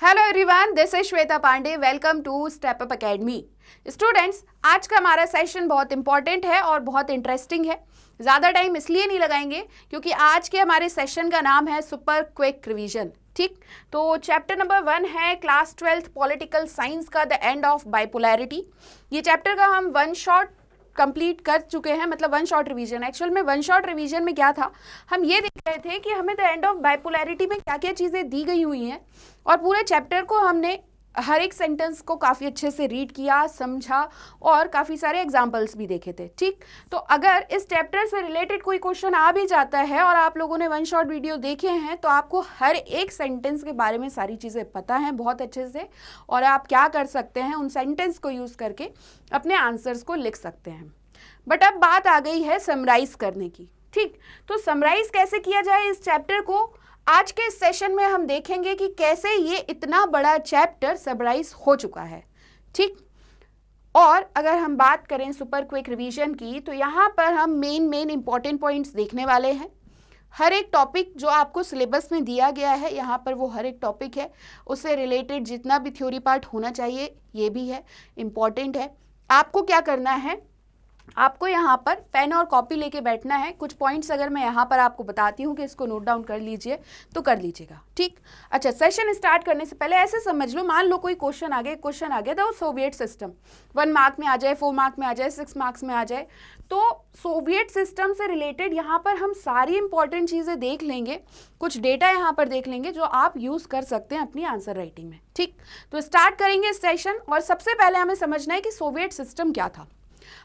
Hello everyone, this is Shweta Pandey. Welcome to step up academy. Students, आज का हमारा session बहुत इंपॉर्टेंट है और बहुत इंटरेस्टिंग है। ज़्यादा टाइम इसलिए नहीं लगाएंगे क्योंकि आज के हमारे सेशन का नाम है सुपर क्विक रिवीजन। ठीक, तो चैप्टर नंबर 1 है क्लास 12th पॉलिटिकल साइंस का द एंड ऑफ बाइपोलैरिटी। ये चैप्टर का हम वन शॉट कंप्लीट कर चुके हैं, मतलब वन शॉट रिवीजन। एक्चुअल में वन शॉट रिवीजन में क्या था, हम ये देख रहे थे कि हमें द एंड ऑफ बाइपोलैरिटी में क्या क्या चीज़ें दी गई हुई हैं और पूरे चैप्टर को हमने हर एक सेंटेंस को काफ़ी अच्छे से रीड किया, समझा और काफ़ी सारे एग्जाम्पल्स भी देखे थे। ठीक, तो अगर इस चैप्टर से रिलेटेड कोई क्वेश्चन आ भी जाता है और आप लोगों ने वन शॉट वीडियो देखे हैं तो आपको हर एक सेंटेंस के बारे में सारी चीज़ें पता हैं बहुत अच्छे से, और आप क्या कर सकते हैं, उन सेंटेंस को यूज़ करके अपने आंसर्स को लिख सकते हैं। बट अब बात आ गई है समराइज करने की। ठीक, तो समराइज कैसे किया जाए इस चैप्टर को, आज के सेशन में हम देखेंगे कि कैसे ये इतना बड़ा चैप्टर समराइज हो चुका है। ठीक, और अगर हम बात करें सुपर क्विक रिवीजन की तो यहाँ पर हम मेन इंपॉर्टेंट पॉइंट्स देखने वाले हैं। हर एक टॉपिक जो आपको सिलेबस में दिया गया है यहाँ पर, वो हर एक टॉपिक है, उससे रिलेटेड जितना भी थ्योरी पार्ट होना चाहिए ये भी है, इम्पॉर्टेंट है। आपको क्या करना है, आपको यहाँ पर पेन और कॉपी लेके बैठना है। कुछ पॉइंट्स अगर मैं यहाँ पर आपको बताती हूँ कि इसको नोट डाउन कर लीजिए तो कर लीजिएगा। ठीक, अच्छा, सेशन स्टार्ट करने से पहले ऐसे समझ लो, मान लो कोई क्वेश्चन आ गया तो सोवियत सिस्टम 1 मार्क में आ जाए, 4 मार्क में आ जाए, 6 मार्क्स में आ जाए, तो सोवियत सिस्टम से रिलेटेड यहाँ पर हम सारी इंपॉर्टेंट चीज़ें देख लेंगे, कुछ डेटा यहाँ पर देख लेंगे जो आप यूज़ कर सकते हैं अपनी आंसर राइटिंग में। ठीक, तो स्टार्ट करेंगे सेशन और सबसे पहले हमें समझना है कि सोवियत सिस्टम क्या था।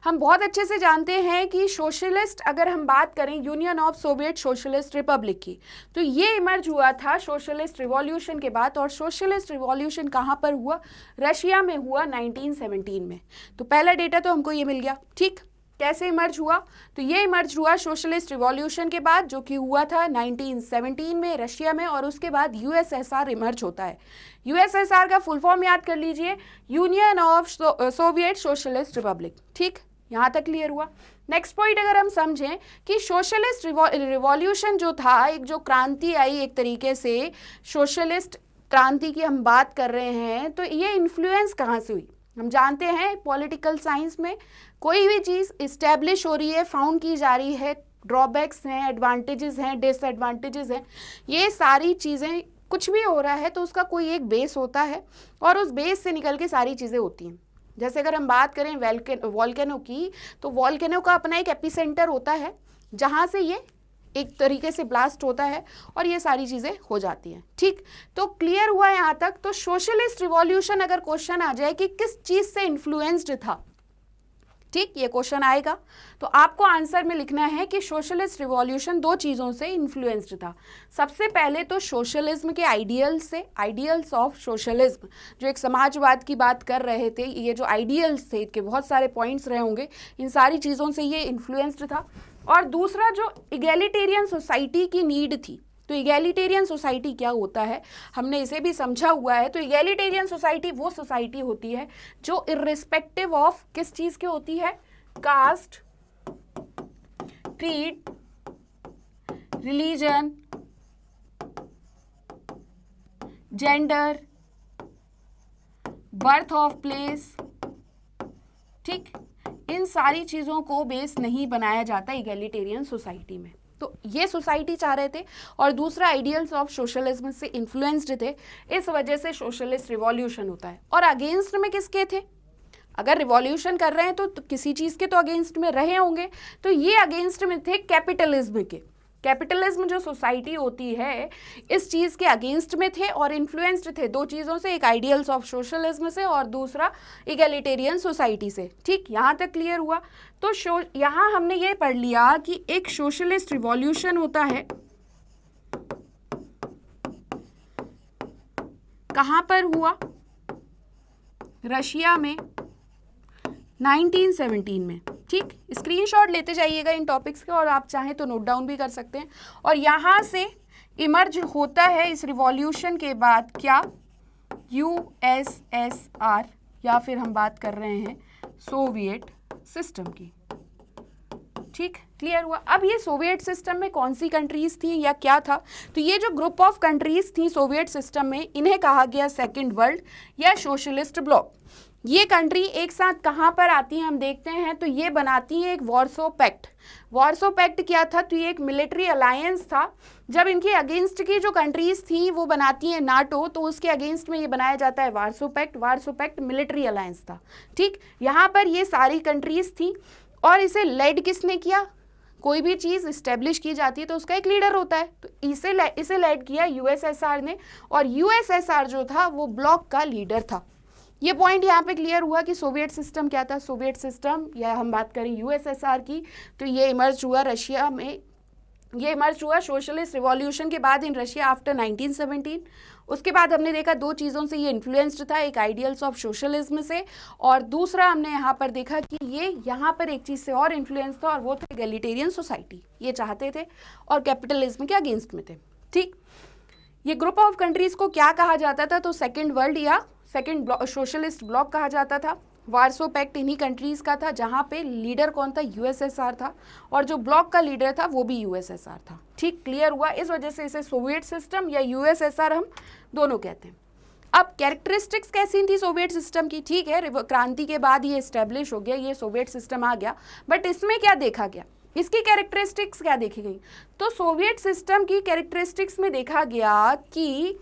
हम बहुत अच्छे से जानते हैं कि सोशलिस्ट, अगर हम बात करें union of Soviet socialist Republic की, तो ये इमर्ज हुआ था सोशलिस्ट रिवॉल्यूशन के बाद। और सोशलिस्ट रिवॉल्यूशन कहाँ पर हुआ, रशिया में हुआ 1917 में। तो पहला डेटा तो हमको ये मिल गया। ठीक, कैसे इमर्ज हुआ, तो ये इमर्ज हुआ सोशलिस्ट रिवॉल्यूशन के बाद, जो कि हुआ था 1917 में रशिया में, और उसके बाद यूएसएसआर इमर्ज होता है। यूएसएसआर का फुल फॉर्म याद कर लीजिए, union of Soviet socialist Republic. ठीक, यहाँ तक क्लियर हुआ। नेक्स्ट पॉइंट अगर हम समझें कि सोशलिस्ट रिवॉल्यूशन जो था, एक जो क्रांति आई एक तरीके से, सोशलिस्ट क्रांति की हम बात कर रहे हैं, तो ये इन्फ्लुएंस कहाँ से हुई। हम जानते हैं पॉलिटिकल साइंस में कोई भी चीज़ इस्टेब्लिश हो रही है, फाउंड की जा रही है, ड्रॉबैक्स हैं, एडवांटेजेस हैं, डिसएडवांटेजेस हैं, ये सारी चीज़ें, कुछ भी हो रहा है तो उसका कोई एक बेस होता है और उस बेस से निकल के सारी चीज़ें होती हैं। जैसे अगर हम बात करें वॉल्केनो की, तो वॉल्केनो का अपना एक एपिसेंटर होता है जहाँ से ये एक तरीके से ब्लास्ट होता है और ये सारी चीज़ें हो जाती हैं। ठीक, तो क्लियर हुआ यहाँ तक। तो सोशलिस्ट रिवॉल्यूशन अगर क्वेश्चन आ जाए कि किस चीज़ से इन्फ्लुएंस्ड था, ठीक, ये क्वेश्चन आएगा तो आपको आंसर में लिखना है कि सोशलिस्ट रिवॉल्यूशन 2 चीज़ों से इन्फ्लुएंस्ड था। सबसे पहले तो सोशलिज्म के आइडियल्स से, आइडियल्स ऑफ सोशलिज्म, जो एक समाजवाद की बात कर रहे थे, ये जो आइडियल्स थे, के बहुत सारे पॉइंट्स रहे होंगे, इन सारी चीज़ों से ये इन्फ्लुएंस्ड था। और दूसरा जो इगैलिटेरियन सोसाइटी की नीड थी, तो इगैलिटेरियन सोसाइटी क्या होता है हमने इसे भी समझा हुआ है। तो इगैलिटेरियन सोसाइटी वो सोसाइटी होती है जो इर्रिस्पेक्टिव ऑफ किस चीज़ के होती है, caste, creed, religion, gender, birth of place. ठीक, इन सारी चीज़ों को बेस नहीं बनाया जाता इगैलिटेरियन सोसाइटी में। तो ये सोसाइटी चाह रहे थे और दूसरा आइडियल्स ऑफ सोशलिज्म से इन्फ्लुएंस्ड थे, इस वजह से सोशलिस्ट रिवॉल्यूशन होता है। और अगेंस्ट में किसके थे, अगर रिवॉल्यूशन कर रहे हैं तो किसी चीज़ के तो अगेंस्ट में रहे होंगे, तो ये अगेंस्ट में थे कैपिटलिज्म के। कैपिटलिज्म जो सोसाइटी होती है इस चीज़ के अगेंस्ट में थे और इन्फ्लुएंस्ड थे 2 चीज़ों से, एक आइडियल्स ऑफ सोशलिज्म से और दूसरा इगैलिटेरियन सोसाइटी से। ठीक, यहाँ तक क्लियर हुआ। तो यहाँ हमने ये पढ़ लिया कि एक सोशलिस्ट रिवॉल्यूशन होता है, कहाँ पर हुआ, रशिया में 1917 में। ठीक, स्क्रीनशॉट लेते जाइएगा इन टॉपिक्स के और आप चाहें तो नोट डाउन भी कर सकते हैं। और यहाँ से इमर्ज होता है इस रिवॉल्यूशन के बाद क्या, यूएसएसआर, या फिर हम बात कर रहे हैं सोवियत सिस्टम की। ठीक, क्लियर हुआ। अब ये सोवियत सिस्टम में कौन सी कंट्रीज थी या क्या था, तो ये जो ग्रुप ऑफ कंट्रीज थी सोवियत सिस्टम में, इन्हें कहा गया सेकंड वर्ल्ड या सोशलिस्ट ब्लॉक। ये कंट्री एक साथ कहाँ पर आती हैं हम देखते हैं, तो ये बनाती हैं एक वार्सो पैक्ट। वार्सो पैक्ट क्या था, तो ये एक मिलिट्री अलायंस था। जब इनके अगेंस्ट की जो कंट्रीज थी वो बनाती हैं नाटो, तो उसके अगेंस्ट में ये बनाया जाता है Warsaw pact. Warsaw pact military alliance था, ठीक। यहाँ पर ये सारी कंट्रीज थी और इसे लेड किसने किया, कोई भी चीज़ इस्टेब्लिश की जाती है तो उसका एक लीडर होता है, तो इसे लेड किया यूएसएसआर ने, और यूएसएसआर जो था वो ब्लॉक का लीडर था। ये पॉइंट यहाँ पे क्लियर हुआ कि सोवियत सिस्टम क्या था। सोवियत सिस्टम, या हम बात करें यूएसएसआर की, तो ये इमर्ज हुआ रशिया में, ये इमर्ज हुआ सोशलिस्ट रिवॉल्यूशन के बाद इन रशिया आफ्टर 1917। उसके बाद हमने देखा दो चीज़ों से ये इन्फ्लुएंस्ड था, एक आइडियल्स ऑफ सोशलिज्म से, और दूसरा हमने यहाँ पर देखा कि ये यहाँ पर एक चीज़ से और इन्फ्लुएंस था, और वो था एगलिटेरियन सोसाइटी, ये चाहते थे और कैपिटलिज्म के अगेंस्ट में थे, ठीक। ये ग्रुप ऑफ कंट्रीज़ को क्या कहा जाता था, तो सेकेंड वर्ल्ड या सेकेंड सोशलिस्ट ब्लॉक कहा जाता था। वार्सो पैक्ट इन्हीं कंट्रीज़ का था, जहाँ पे लीडर कौन था, यूएसएसआर था, और जो ब्लॉक का लीडर था वो भी यूएसएसआर था, ठीक। क्लियर हुआ। इस वजह से इसे सोवियत सिस्टम या यूएसएसआर हम दोनों कहते हैं। अब कैरेक्टरिस्टिक्स कैसी थी सोवियत सिस्टम की, ठीक है, क्रांति के बाद ये इस्टेब्लिश हो गया, ये सोवियत सिस्टम आ गया, बट इसमें क्या देखा गया, इसकी कैरेक्टरिस्टिक्स क्या देखी गई, तो सोवियत सिस्टम की कैरेक्टरिस्टिक्स में देखा गया कि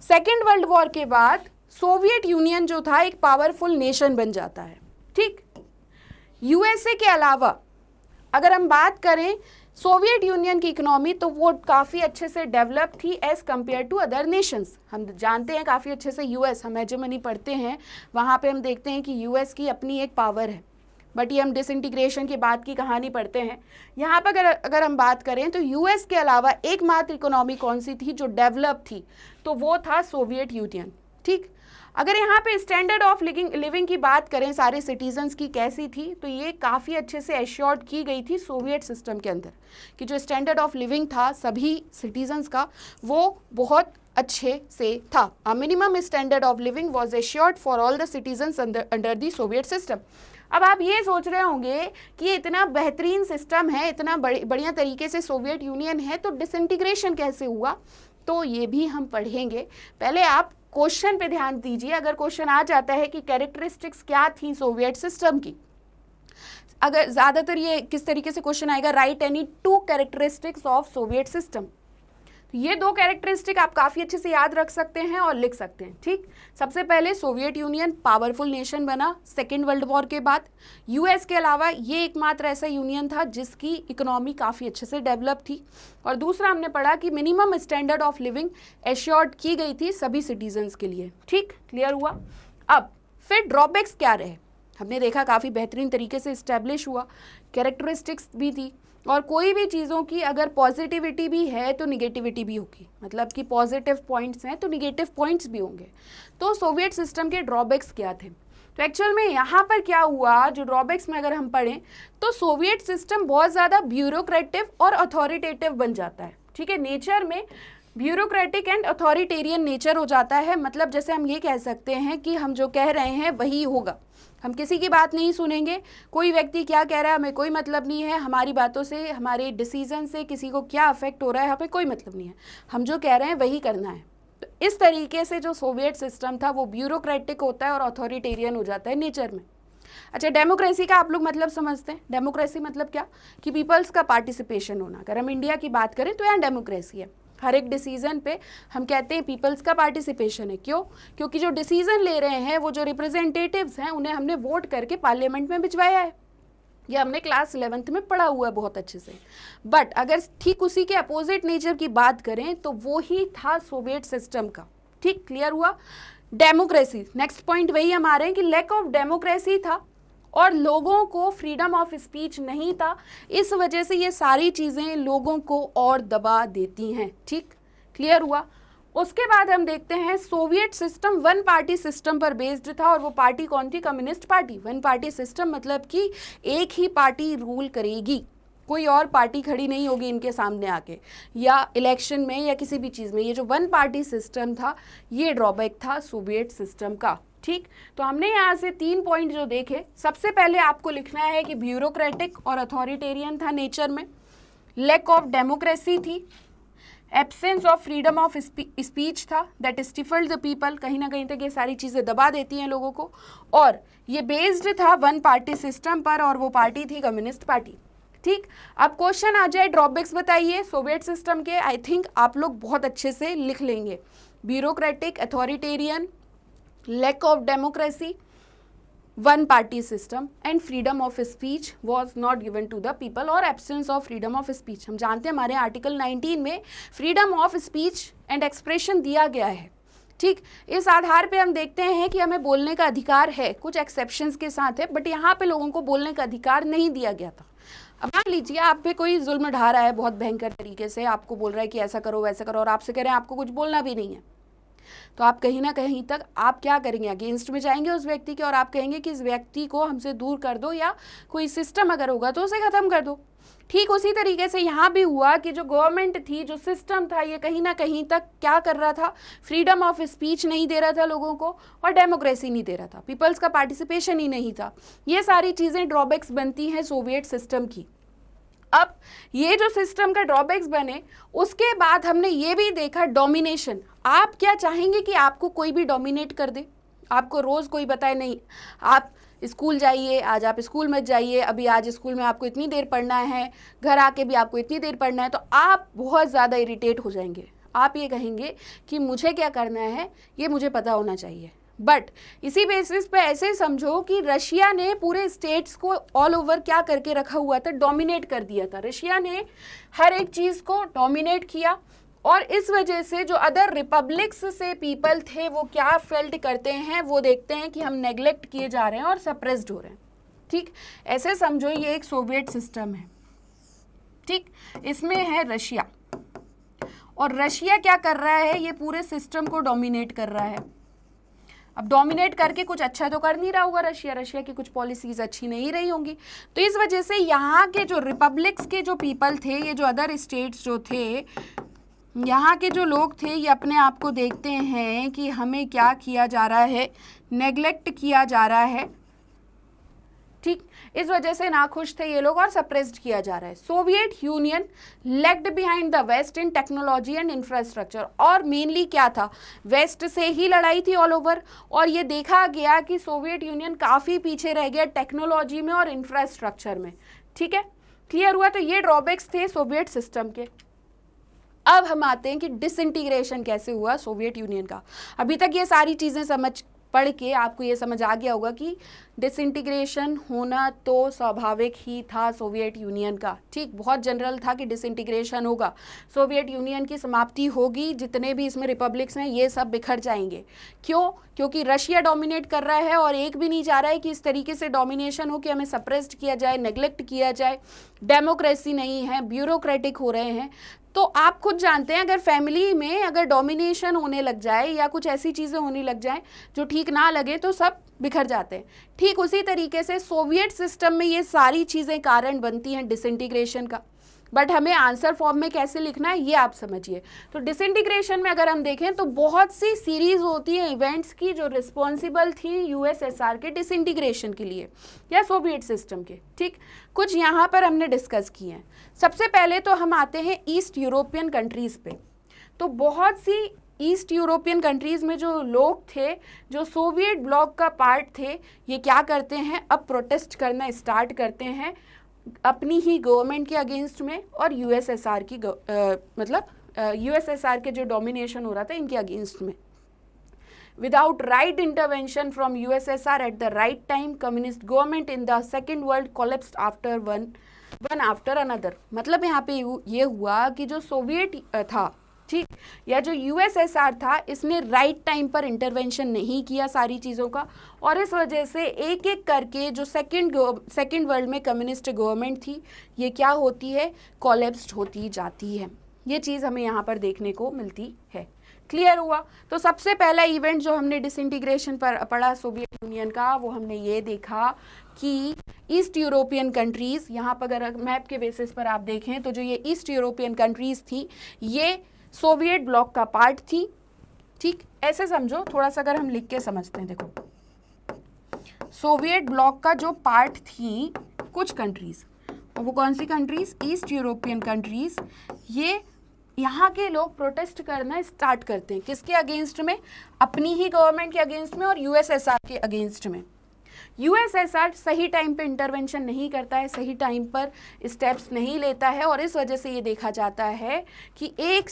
सेकेंड वर्ल्ड वॉर के बाद सोवियत यूनियन जो था एक पावरफुल नेशन बन जाता है, ठीक। यूएसए के अलावा अगर हम बात करें सोवियत यूनियन की इकोनॉमी, तो वो काफ़ी अच्छे से डेवलप थी as compared to other nations. हम जानते हैं काफ़ी अच्छे से यूएस, हम हेजेमनी पढ़ते हैं, वहाँ पे हम देखते हैं कि यूएस की अपनी एक पावर है, बट ये हम डिसइंटीग्रेशन के बाद की कहानी पढ़ते हैं। यहाँ पर अगर हम बात करें तो यूएस के अलावा एकमात्र इकोनॉमी कौन सी थी जो डेवलप थी, तो वो था सोवियत यूनियन, ठीक। अगर यहाँ पे स्टैंडर्ड ऑफ लिविंग की बात करें सारे सिटीजन्स की कैसी थी, तो ये काफ़ी अच्छे से एश्योर्ड की गई थी सोवियत सिस्टम के अंदर, कि जो स्टैंडर्ड ऑफ लिविंग था सभी सिटीजन्स का वो बहुत अच्छे से था। A minimum standard of living was assured for all the citizens under the Soviet system. अब आप ये सोच रहे होंगे कि ये इतना बेहतरीन सिस्टम है, इतना बढ़िया तरीके से सोवियत यूनियन है, तो डिसइंटीग्रेशन कैसे हुआ, तो ये भी हम पढ़ेंगे। पहले आप क्वेश्चन पे ध्यान दीजिए। अगर क्वेश्चन आ जाता है कि कैरेक्टरिस्टिक्स क्या थी सोवियत सिस्टम की, अगर ज़्यादातर ये किस तरीके से क्वेश्चन आएगा, right any 2 characteristics of Soviet system, तो ये 2 कैरेक्टरिस्टिक आप काफ़ी अच्छे से याद रख सकते हैं और लिख सकते हैं, ठीक। सबसे पहले सोवियत यूनियन पावरफुल नेशन बना सेकेंड वर्ल्ड वॉर के बाद। यूएस के अलावा ये एकमात्र ऐसा यूनियन था जिसकी इकोनॉमी काफ़ी अच्छे से डेवलप थी। और दूसरा हमने पढ़ा कि minimum standard of living assured की गई थी सभी सिटीजन्स के लिए, ठीक। क्लियर हुआ। अब फिर ड्रॉबैक्स क्या रहे, हमने देखा काफ़ी बेहतरीन तरीके से इस्टेब्लिश हुआ, कैरेक्टरिस्टिक्स भी थी, और कोई भी चीज़ों की अगर पॉजिटिविटी भी है तो निगेटिविटी भी होगी, मतलब कि पॉजिटिव पॉइंट्स हैं तो निगेटिव पॉइंट्स भी होंगे। तो सोवियत सिस्टम के ड्रॉबैक्स क्या थे, तो एक्चुअल में यहाँ पर क्या हुआ, जो ड्रॉबैक्स में अगर हम पढ़ें तो सोवियत सिस्टम बहुत ज़्यादा ब्यूरोक्रेटिव और अथॉरिटेटिव बन जाता है, ठीक है। नेचर में ब्यूरोक्रेटिक एंड अथॉरिटेरियन नेचर हो जाता है, मतलब जैसे हम ये कह सकते हैं कि हम जो कह रहे हैं वही होगा, हम किसी की बात नहीं सुनेंगे, कोई व्यक्ति क्या कह रहा है हमें कोई मतलब नहीं है, हमारी बातों से हमारे डिसीजन से किसी को क्या अफेक्ट हो रहा है हमें कोई मतलब नहीं है, हम जो कह रहे हैं वही करना है। तो इस तरीके से जो सोवियत सिस्टम था वो ब्यूरोक्रेटिक होता है और अथॉरिटेरियन हो जाता है नेचर में। अच्छा, डेमोक्रेसी का आप लोग मतलब समझते हैं, डेमोक्रेसी मतलब क्या, कि पीपल्स का पार्टिसिपेशन होना। अगर हम इंडिया की बात करें तो यहाँ डेमोक्रेसी है, हर एक डिसीजन पे हम कहते हैं पीपल्स का पार्टिसिपेशन है। क्यों, क्योंकि जो डिसीजन ले रहे हैं वो जो रिप्रेजेंटेटिव्स हैं उन्हें हमने वोट करके पार्लियामेंट में भिजवाया है, यह हमने क्लास 11th में पढ़ा हुआ है बहुत अच्छे से। बट अगर ठीक उसी के अपोजिट नेचर की बात करें तो वो ही था सोवियत सिस्टम का, ठीक। क्लियर हुआ। डेमोक्रेसी, नेक्स्ट पॉइंट वही हम आ रहे हैं कि लैक ऑफ डेमोक्रेसी था और लोगों को फ्रीडम ऑफ स्पीच नहीं था, इस वजह से ये सारी चीज़ें लोगों को और दबा देती हैं, ठीक। क्लियर हुआ। उसके बाद हम देखते हैं Soviet system one party system पर बेस्ड था, और वो पार्टी कौन थी, communist party. One party system मतलब कि एक ही पार्टी रूल करेगी, कोई और पार्टी खड़ी नहीं होगी इनके सामने आके, या इलेक्शन में या किसी भी चीज़ में। ये जो वन पार्टी सिस्टम था ये ड्रॉबैक था सोवियत सिस्टम का, ठीक, तो हमने यहाँ से 3 पॉइंट जो देखे, सबसे पहले आपको लिखना है कि ब्यूरोक्रेटिक और अथॉरिटेरियन था नेचर में, लैक ऑफ डेमोक्रेसी थी, absence of freedom of speech था, दैट स्टिफल्ड द पीपल, कहीं ना कहीं तक ये सारी चीज़ें दबा देती हैं लोगों को, और ये बेस्ड था वन पार्टी सिस्टम पर, और वो पार्टी थी कम्युनिस्ट पार्टी। ठीक, अब क्वेश्चन आ जाए ड्रॉबैक्स बताइए सोवियत सिस्टम के, आई थिंक आप लोग बहुत अच्छे से लिख लेंगे। Bureaucratic, authoritarian, lack of democracy, one party system, and freedom of speech was not given to the people, और absence of freedom of speech। हम जानते हैं हमारे आर्टिकल 19 में freedom of speech and expression दिया गया है। ठीक, इस आधार पे हम देखते हैं कि हमें बोलने का अधिकार है, कुछ एक्सेप्शंस के साथ है, बट यहाँ पे लोगों को बोलने का अधिकार नहीं दिया गया था। अब मान लीजिए आप पे कोई जुल्म ढा रहा है बहुत भयंकर तरीके से, आपको बोल रहा है कि ऐसा करो वैसा करो, और आपसे कह रहे हैं आपको कुछ बोलना भी नहीं है, तो आप कहीं ना कहीं तक आप क्या करेंगे, अगेंस्ट में जाएंगे उस व्यक्ति के, और आप कहेंगे कि इस व्यक्ति को हमसे दूर कर दो, या कोई सिस्टम अगर होगा तो उसे ख़त्म कर दो। ठीक उसी तरीके से यहाँ भी हुआ कि जो गवर्नमेंट थी, जो सिस्टम था, ये कहीं ना कहीं तक क्या कर रहा था, फ्रीडम ऑफ स्पीच नहीं दे रहा था लोगों को, और डेमोक्रेसी नहीं दे रहा था, पीपल्स का पार्टिसिपेशन ही नहीं था। ये सारी चीज़ें ड्रॉबैक्स बनती हैं सोवियत सिस्टम की। अब ये जो सिस्टम का ड्रॉबैक्स बने, उसके बाद हमने ये भी देखा डोमिनेशन। आप क्या चाहेंगे कि आपको कोई भी डोमिनेट कर दे, आपको रोज़ कोई बताए नहीं आप स्कूल जाइए, आज आप स्कूल मत जाइए, अभी आज स्कूल में आपको इतनी देर पढ़ना है, घर आके भी आपको इतनी देर पढ़ना है, तो आप बहुत ज़्यादा इरिटेट हो जाएंगे। आप ये कहेंगे कि मुझे क्या करना है ये मुझे पता होना चाहिए। बट इसी बेसिस पे ऐसे समझो कि रशिया ने पूरे स्टेट्स को ऑल ओवर क्या करके रखा हुआ था, डोमिनेट कर दिया था। रशिया ने हर एक चीज़ को डोमिनेट किया, और इस वजह से जो अदर रिपब्लिक्स से पीपल थे वो क्या फेल्ट करते हैं, वो देखते हैं कि हम नेग्लेक्ट किए जा रहे हैं और सप्रेस्ड हो रहे हैं। ठीक, ऐसे समझो ये एक सोवियत सिस्टम है। ठीक, इसमें है रशिया, और रशिया क्या कर रहा है, ये पूरे सिस्टम को डोमिनेट कर रहा है। अब डोमिनेट करके कुछ अच्छा तो कर नहीं रहा होगा रशिया की कुछ पॉलिसीज अच्छी नहीं रही होंगी, तो इस वजह से यहाँ के जो रिपब्लिक्स के जो पीपल थे, ये जो अदर स्टेट्स जो थे, यहाँ के जो लोग थे, ये अपने आप को देखते हैं कि हमें क्या किया जा रहा है, नेग्लेक्ट किया जा रहा है। ठीक, इस वजह से नाखुश थे ये लोग और सप्रेस्ड किया जा रहा है। Soviet Union lagged behind the west in technology and infrastructure, और मेनली क्या था, वेस्ट से ही लड़ाई थी ऑल ओवर, और ये देखा गया कि सोवियत यूनियन काफ़ी पीछे रह गया टेक्नोलॉजी में और इंफ्रास्ट्रक्चर में। ठीक है, क्लियर हुआ। तो ये ड्रॉबैक्स थे सोवियत सिस्टम के। अब हम आते हैं कि डिसइंटीग्रेशन कैसे हुआ सोवियत यूनियन का। अभी तक ये सारी चीज़ें समझ पढ़ के आपको ये समझ आ गया होगा कि डिसइंटीग्रेशन होना तो स्वाभाविक ही था सोवियत यूनियन का। ठीक, बहुत जनरल था कि डिसइंटीग्रेशन होगा, सोवियत यूनियन की समाप्ति होगी, जितने भी इसमें रिपब्लिक्स हैं ये सब बिखर जाएंगे। क्यों? क्योंकि रशिया डोमिनेट कर रहा है, और एक भी नहीं चाह रहा है कि इस तरीके से डोमिनेशन हो कि हमें सप्रेस्ड किया जाए, नेग्लेक्ट किया जाए, डेमोक्रेसी नहीं है, ब्यूरोक्रेटिक हो रहे हैं। तो आप खुद जानते हैं अगर फैमिली में अगर डोमिनेशन होने लग जाए या कुछ ऐसी चीज़ें होने लग जाए जो ठीक ना लगे तो सब बिखर जाते हैं। ठीक उसी तरीके से सोवियत सिस्टम में ये सारी चीज़ें कारण बनती हैं डिसइंटीग्रेशन का। बट हमें आंसर फॉर्म में कैसे लिखना है ये आप समझिए। तो डिसइंटीग्रेशन में अगर हम देखें तो बहुत सी सीरीज होती है इवेंट्स की जो रिस्पॉन्सिबल थी यूएसएसआर के डिसइंटीग्रेशन के लिए या सोवियत सिस्टम के। ठीक, कुछ यहाँ पर हमने डिस्कस किए हैं। सबसे पहले तो हम आते हैं ईस्ट यूरोपियन कंट्रीज़ पे। तो बहुत सी ईस्ट यूरोपियन कंट्रीज़ में जो लोग थे जो सोवियत ब्लॉक का पार्ट थे, ये क्या करते हैं, अब प्रोटेस्ट करना स्टार्ट करते हैं अपनी ही गवर्नमेंट के अगेंस्ट में और यूएसएसआर की यूएसएसआर के जो डोमिनेशन हो रहा था इनके अगेंस्ट में। Without right intervention from USSR at the right time, communist government in the second world collapsed after one after another. मतलब यहाँ पे ये हुआ कि जो सोवियत था, ठीक, या जो यूएसएसआर था, इसने राइट टाइम पर इंटरवेंशन नहीं किया सारी चीज़ों का, और इस वजह से एक एक करके जो सेकेंड वर्ल्ड में कम्युनिस्ट गवर्नमेंट थी ये क्या होती है, कोलैप्स्ड होती जाती है। ये चीज़ हमें यहाँ पर देखने को मिलती है। क्लियर हुआ। तो सबसे पहला इवेंट जो हमने डिसइंटीग्रेशन पर पढ़ा सोवियत यूनियन का, वो हमने ये देखा कि ईस्ट यूरोपियन कंट्रीज़, यहाँ पर अगर मैप के बेसिस पर आप देखें तो जो ये ईस्ट यूरोपियन कंट्रीज़ थी ये सोवियत ब्लॉक का पार्ट थी, ठीक, ऐसे समझो थोड़ा सा, अगर हम लिख के समझते हैं, देखो सोवियत ब्लॉक का जो पार्ट थी कुछ कंट्रीज, और वो कौन सी कंट्रीज, ईस्ट यूरोपियन कंट्रीज, ये यहाँ के लोग प्रोटेस्ट करना स्टार्ट करते हैं किसके अगेंस्ट में, अपनी ही गवर्नमेंट के अगेंस्ट में और यूएसएसआर के अगेंस्ट में। यूएसएसआर सही टाइम पे इंटरवेंशन नहीं करता है, सही टाइम पर स्टेप्स नहीं लेता है, और इस वजह से ये देखा जाता है कि एक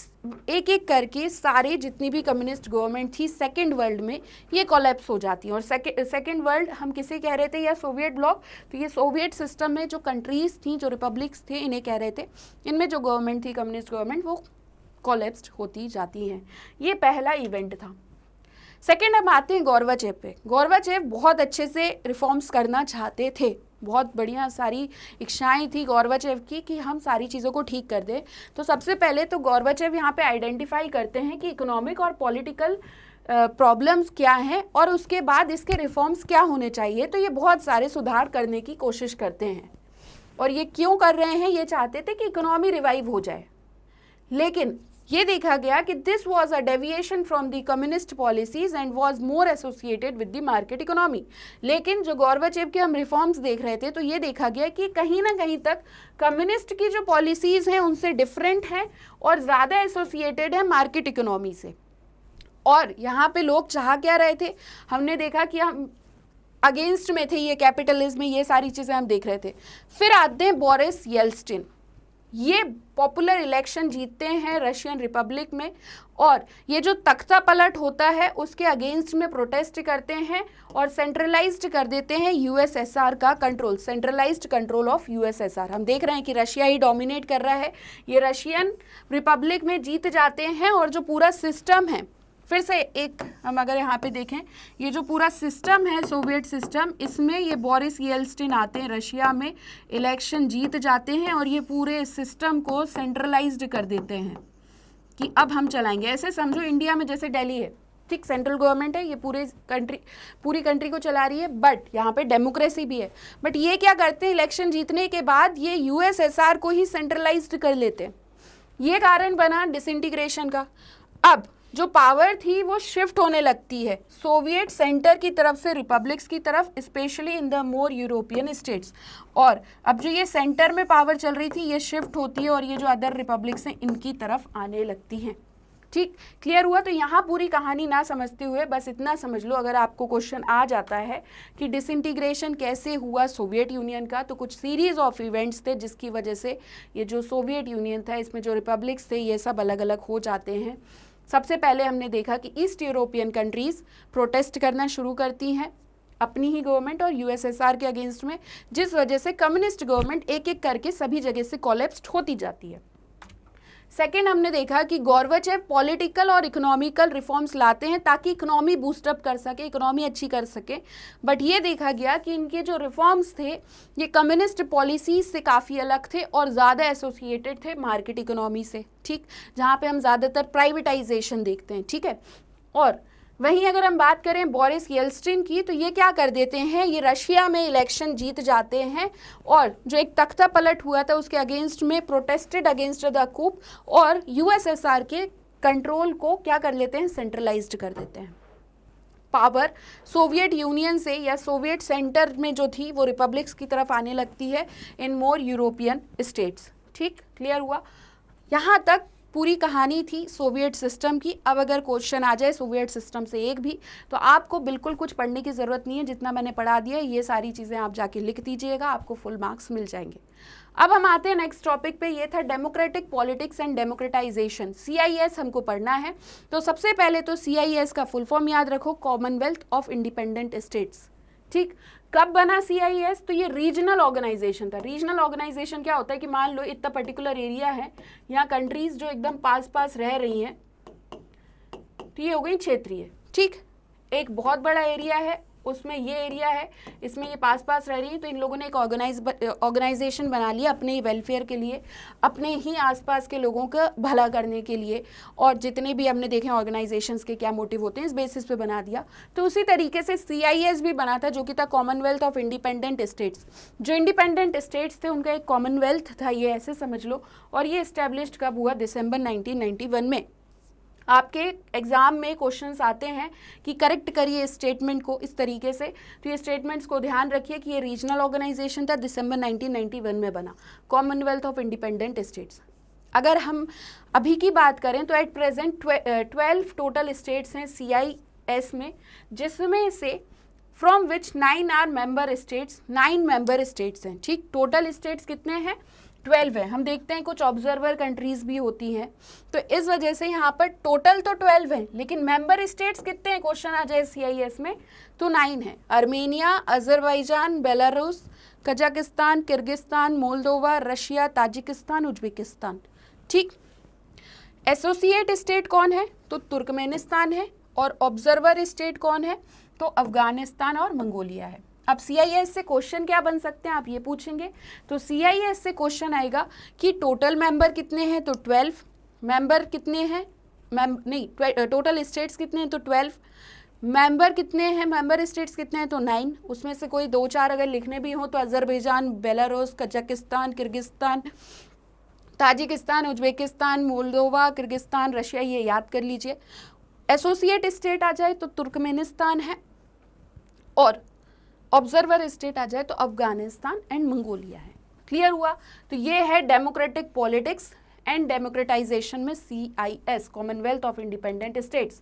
एक करके सारे जितनी भी कम्युनिस्ट गवर्नमेंट थी सेकेंड वर्ल्ड में ये कोलैप्स हो जाती हैं। और सेकेंड वर्ल्ड हम किसे कह रहे थे, या सोवियत ब्लॉक, तो ये सोवियत सिस्टम में जो कंट्रीज थी, जो रिपब्लिक्स थे, इन्हें कह रहे थे, इनमें जो गवर्नमेंट थी कम्युनिस्ट गवर्नमेंट, वो कोलैप्स्ड होती जाती हैं। ये पहला इवेंट था। सेकेंड हम आते हैं गोर्बाचेव पे। गोर्बाचेव बहुत अच्छे से रिफॉर्म्स करना चाहते थे, बहुत बढ़िया सारी इच्छाएं थी गोर्बाचेव की कि हम सारी चीज़ों को ठीक कर दें। तो सबसे पहले तो गोर्बाचेव यहाँ पे आइडेंटिफाई करते हैं कि इकोनॉमिक और पॉलिटिकल प्रॉब्लम्स क्या हैं और उसके बाद इसके रिफॉर्म्स क्या होने चाहिए। तो ये बहुत सारे सुधार करने की कोशिश करते हैं, और ये क्यों कर रहे हैं, ये चाहते थे कि इकोनॉमी रिवाइव हो जाए। लेकिन ये देखा गया कि this was a deviation from the communist policies and was more associated with the market economy. लेकिन जो गोर्बाचेव के हम रिफॉर्म्स देख रहे थे, तो ये देखा गया कि कहीं ना कहीं तक कम्युनिस्ट की जो पॉलिसीज हैं उनसे डिफरेंट हैं और ज़्यादा एसोसिएटेड है मार्केट इकोनॉमी से। और यहाँ पे लोग चाह क्या रहे थे, हमने देखा कि हम अगेंस्ट में थे, ये कैपिटलिज्म में, ये सारी चीज़ें हम देख रहे थे। फिर आते हैं बोरिस येल्त्सिन, ये पॉपुलर इलेक्शन जीतते हैं रशियन रिपब्लिक में, और ये जो तख्ता पलट होता है उसके अगेंस्ट में प्रोटेस्ट करते हैं और सेंट्रलाइज्ड कर देते हैं यूएसएसआर का control, centralised control of USSR. हम देख रहे हैं कि रशिया ही डोमिनेट कर रहा है, ये रशियन रिपब्लिक में जीत जाते हैं, और जो पूरा सिस्टम है, फिर से एक हम अगर यहाँ पे देखें, ये जो पूरा सिस्टम है सोवियत सिस्टम, इसमें ये बोरिस येल्त्सिन आते हैं, रशिया में इलेक्शन जीत जाते हैं और ये पूरे सिस्टम को सेंट्रलाइज्ड कर देते हैं कि अब हम चलाएंगे। ऐसे समझो इंडिया में जैसे दिल्ली है, ठीक, सेंट्रल गवर्नमेंट है, ये पूरी कंट्री को चला रही है, बट यहाँ पे डेमोक्रेसी भी है। बट ये क्या करते हैं, इलेक्शन जीतने के बाद ये यूएसएसआर को ही सेंट्रलाइज्ड कर लेते हैं। ये कारण बना डिसइंटीग्रेशन का। अब जो पावर थी वो शिफ्ट होने लगती है सोवियत सेंटर की तरफ से रिपब्लिक्स की तरफ, specially in the more European states. और अब जो ये सेंटर में पावर चल रही थी ये शिफ्ट होती है और ये जो अदर रिपब्लिक्स हैं इनकी तरफ आने लगती हैं। ठीक, क्लियर हुआ? तो यहाँ पूरी कहानी ना समझते हुए बस इतना समझ लो, अगर आपको क्वेश्चन आ जाता है कि डिसइंटीग्रेशन कैसे हुआ सोवियत यूनियन का, तो कुछ सीरीज ऑफ इवेंट्स थे जिसकी वजह से ये जो सोवियत यूनियन था इसमें जो रिपब्लिक्स थे ये सब अलग अलग हो जाते हैं। सबसे पहले हमने देखा कि ईस्ट यूरोपियन कंट्रीज़ प्रोटेस्ट करना शुरू करती हैं अपनी ही गवर्नमेंट और यूएसएसआर के अगेंस्ट में, जिस वजह से कम्युनिस्ट गवर्नमेंट एक एक करके सभी जगह से कोलैप्स्ड होती जाती है। सेकेंड, हमने देखा कि गोर्बाचेव पॉलिटिकल और इकोनॉमिकल रिफॉर्म्स लाते हैं ताकि इकोनॉमी बूस्टअप कर सके, इकोनॉमी अच्छी कर सके। बट ये देखा गया कि इनके जो रिफॉर्म्स थे ये कम्युनिस्ट पॉलिसीज से काफ़ी अलग थे और ज़्यादा एसोसिएटेड थे मार्केट इकोनॉमी से। ठीक, जहाँ पे हम ज़्यादातर प्राइवेटाइजेशन देखते हैं। ठीक है, और वहीं अगर हम बात करें बोरिस येल्त्सिन की, तो ये क्या कर देते हैं, ये रशिया में इलेक्शन जीत जाते हैं और जो एक तख्ता पलट हुआ था उसके अगेंस्ट में प्रोटेस्टेड अगेंस्ट द कूप, और यूएसएसआर के कंट्रोल को क्या कर लेते हैं, सेंट्रलाइज्ड कर देते हैं। पावर सोवियत यूनियन से या सोवियत सेंटर में जो थी वो रिपब्लिक्स की तरफ आने लगती है इन मोर यूरोपियन स्टेट्स। ठीक, क्लियर हुआ? यहाँ तक पूरी कहानी थी सोवियत सिस्टम की। अब अगर क्वेश्चन आ जाए सोवियत सिस्टम से एक भी, तो आपको बिल्कुल कुछ पढ़ने की ज़रूरत नहीं है, जितना मैंने पढ़ा दिया ये सारी चीज़ें आप जाके लिख दीजिएगा, आपको फुल मार्क्स मिल जाएंगे। अब हम आते हैं नेक्स्ट टॉपिक पे, ये था democratic politics and democratisation. CIS हमको पढ़ना है। तो सबसे पहले तो CIS का फुल फॉर्म याद रखो, कॉमनवेल्थ ऑफ इंडिपेंडेंट स्टेट्स। ठीक, कब बना CIS? तो ये रीजनल ऑर्गेनाइजेशन था। रीजनल ऑर्गेनाइजेशन क्या होता है कि मान लो इतना पर्टिकुलर एरिया है, यहाँ कंट्रीज जो एकदम पास पास रह रही हैं, तो ये हो गई क्षेत्रीय। ठीक, एक बहुत बड़ा एरिया है, उसमें ये एरिया है, इसमें ये पास पास रह रही है, तो इन लोगों ने एक ऑर्गेनाइजेशन बना लिया अपने ही वेलफेयर के लिए, अपने ही आसपास के लोगों का भला करने के लिए। और जितने भी हमने देखे ऑर्गेनाइजेशंस के क्या मोटिव होते हैं इस बेसिस पे बना दिया। तो उसी तरीके से CIS भी बना था, जो कि था कॉमनवेल्थ ऑफ इंडिपेंडेंट स्टेट्स। जो इंडिपेंडेंट स्टेट्स थे उनका एक कॉमनवेल्थ था, ये ऐसे समझ लो। और ये इस्टेब्लिश्ड कब हुआ? दिसंबर 1991 में। आपके एग्जाम में क्वेश्चंस आते हैं कि करेक्ट करिए इस स्टेटमेंट को इस तरीके से। तो ये स्टेटमेंट्स को ध्यान रखिए कि ये रीजनल ऑर्गेनाइजेशन था, दिसंबर 1991 में बना, कॉमनवेल्थ ऑफ इंडिपेंडेंट स्टेट्स। अगर हम अभी की बात करें तो एट प्रेजेंट 12 टोटल स्टेट्स हैं CIS में, जिसमें से from which 9 are member states, 9 member states हैं। ठीक, टोटल स्टेट्स कितने हैं? 12 है। हम देखते हैं कुछ ऑब्जर्वर कंट्रीज भी होती हैं, तो इस वजह से यहाँ पर टोटल तो 12 है, लेकिन मेंबर स्टेट्स कितने हैं क्वेश्चन आ जाए CIS में, तो 9 है। Armenia, Azerbaijan, Belarus, Kazakhstan, Kyrgyzstan, Moldova, Russia, Tajikistan, Uzbekistan. ठीक, एसोसिएट स्टेट कौन है? तो तुर्कमेनिस्तान है। और ऑब्जर्वर स्टेट कौन है? तो अफगानिस्तान और मंगोलिया है। अब CIS से क्वेश्चन क्या बन सकते हैं, आप ये पूछेंगे। तो CIS से क्वेश्चन आएगा कि टोटल मेंबर कितने हैं, तो 12। मेंबर कितने हैं, टोटल स्टेट्स कितने हैं, तो 12। मेंबर कितने हैं, मेंबर स्टेट्स कितने हैं, तो 9। उसमें से कोई 2-4 अगर लिखने भी हो तो Azerbaijan, Belarus, Kazakhstan, Kyrgyzstan, Tajikistan, Uzbekistan, Moldova, Kyrgyzstan, Russia, ये याद कर लीजिए। एसोसिएट स्टेट आ जाए तो तुर्कमेनिस्तान है, और ऑब्जर्वर स्टेट आ जाए तो अफगानिस्तान एंड मंगोलिया है। क्लियर हुआ? तो ये है डेमोक्रेटिक पॉलिटिक्स एंड डेमोक्रेटाइजेशन में CIS, Commonwealth of independent states.